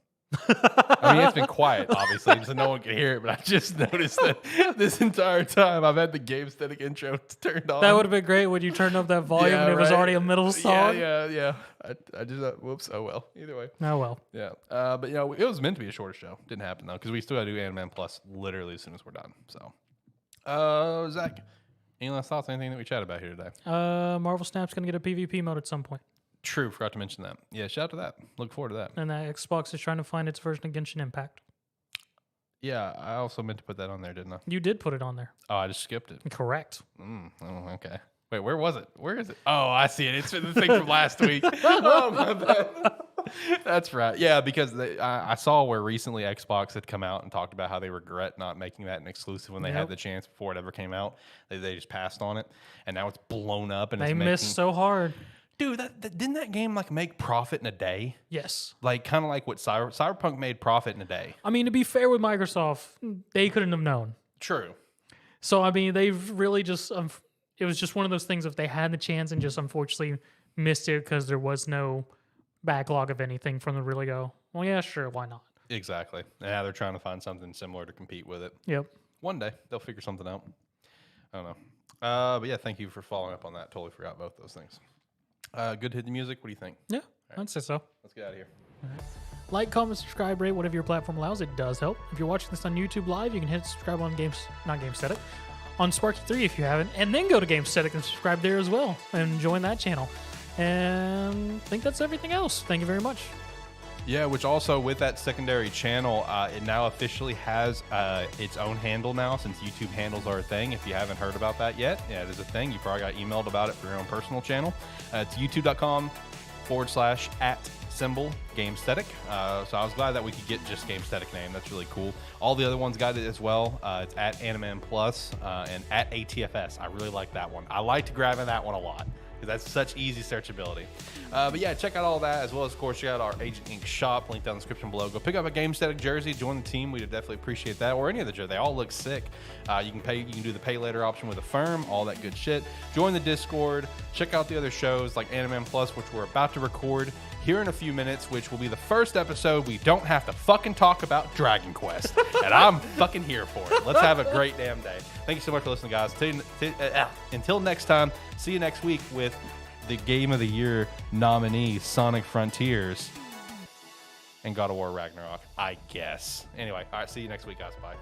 A: I mean, it's been quiet, obviously, so no one can hear it, but I just noticed that this entire time I've had the Gamesthetic intro turned on.
B: That would have been great when you turned up that volume and it was already a middle song.
A: Yeah. I just, whoops, oh well. Either way.
B: Oh, well.
A: Yeah. But, you know, it was meant to be a shorter show. Didn't happen, though, because we still got to do AniMan Plus literally as soon as we're done. So, Zach, any last thoughts? Anything that we chatted about here today?
B: Marvel Snap's going to get a PvP mode at some point.
A: True, forgot to mention that. Yeah, shout out to that. Look forward to that.
B: And that Xbox is trying to find its version of Genshin Impact.
A: Yeah, I also meant to put that on there, didn't I?
B: You did put it on there.
A: Oh, I just skipped it.
B: Correct.
A: Oh, okay. Wait, where was it? Where is it? Oh, I see it. It's the thing from last week. Oh, my bad. That's right. Yeah, because I saw where recently Xbox had come out and talked about how they regret not making that an exclusive when they had the chance before it ever came out. They just passed on it, and now it's blown up. And
B: They missed so hard.
A: Dude, didn't that game like make profit in a day?
B: Yes.
A: Like kind of like what Cyberpunk made profit in a day.
B: I mean, to be fair with Microsoft, they couldn't have known.
A: True.
B: So, I mean, they've really just, it was just one of those things if they had the chance and just unfortunately missed it because there was no backlog of anything from them to really go, well, yeah, sure, why not?
A: Exactly. Now they're trying to find something similar to compete with it.
B: Yep.
A: One day they'll figure something out. I don't know. But yeah, thank you for following up on that. Totally forgot both those things. Good hit the music. What do you think?
B: Yeah, I'd say so.
A: Let's get out of here.
B: Like, comment, subscribe, rate, whatever your platform allows. It does help. If you're watching this on YouTube Live, you can hit subscribe on Gamesthetic, on SparkE3 if you haven't, and then go to Gamesthetic and subscribe there as well and join that channel. And I think that's everything else. Thank you very much.
A: Yeah, which also with that secondary channel, it now officially has its own handle now since YouTube handles are a thing. If you haven't heard about that yet, yeah, it is a thing. You probably got emailed about it for your own personal channel. It's youtube.com/@Gamesthetic. So I was glad that we could get just Gamesthetic name. That's really cool. All the other ones got it as well. It's @AniMan Plus and @ATFS. I really like that one. I liked grabbing that one a lot. That's such easy searchability. But yeah, check out all that, as well as, of course, check out our Agent Inc. shop, link down in the description below. Go pick up a Gamesthetic jersey, join the team. We'd definitely appreciate that, or any of the jerseys. They all look sick. You can do the pay later option with Affirm, all that good shit. Join the Discord. Check out the other shows like AniMan Plus, which we're about to record here in a few minutes, which will be the first episode we don't have to fucking talk about Dragon Quest. And I'm fucking here for it. Let's have a great damn day. Thank you so much for listening, guys. Until next time, see you next week with the Game of the Year nominee, Sonic Frontiers, and God of War Ragnarok, I guess. Anyway, all right, see you next week, guys. Bye.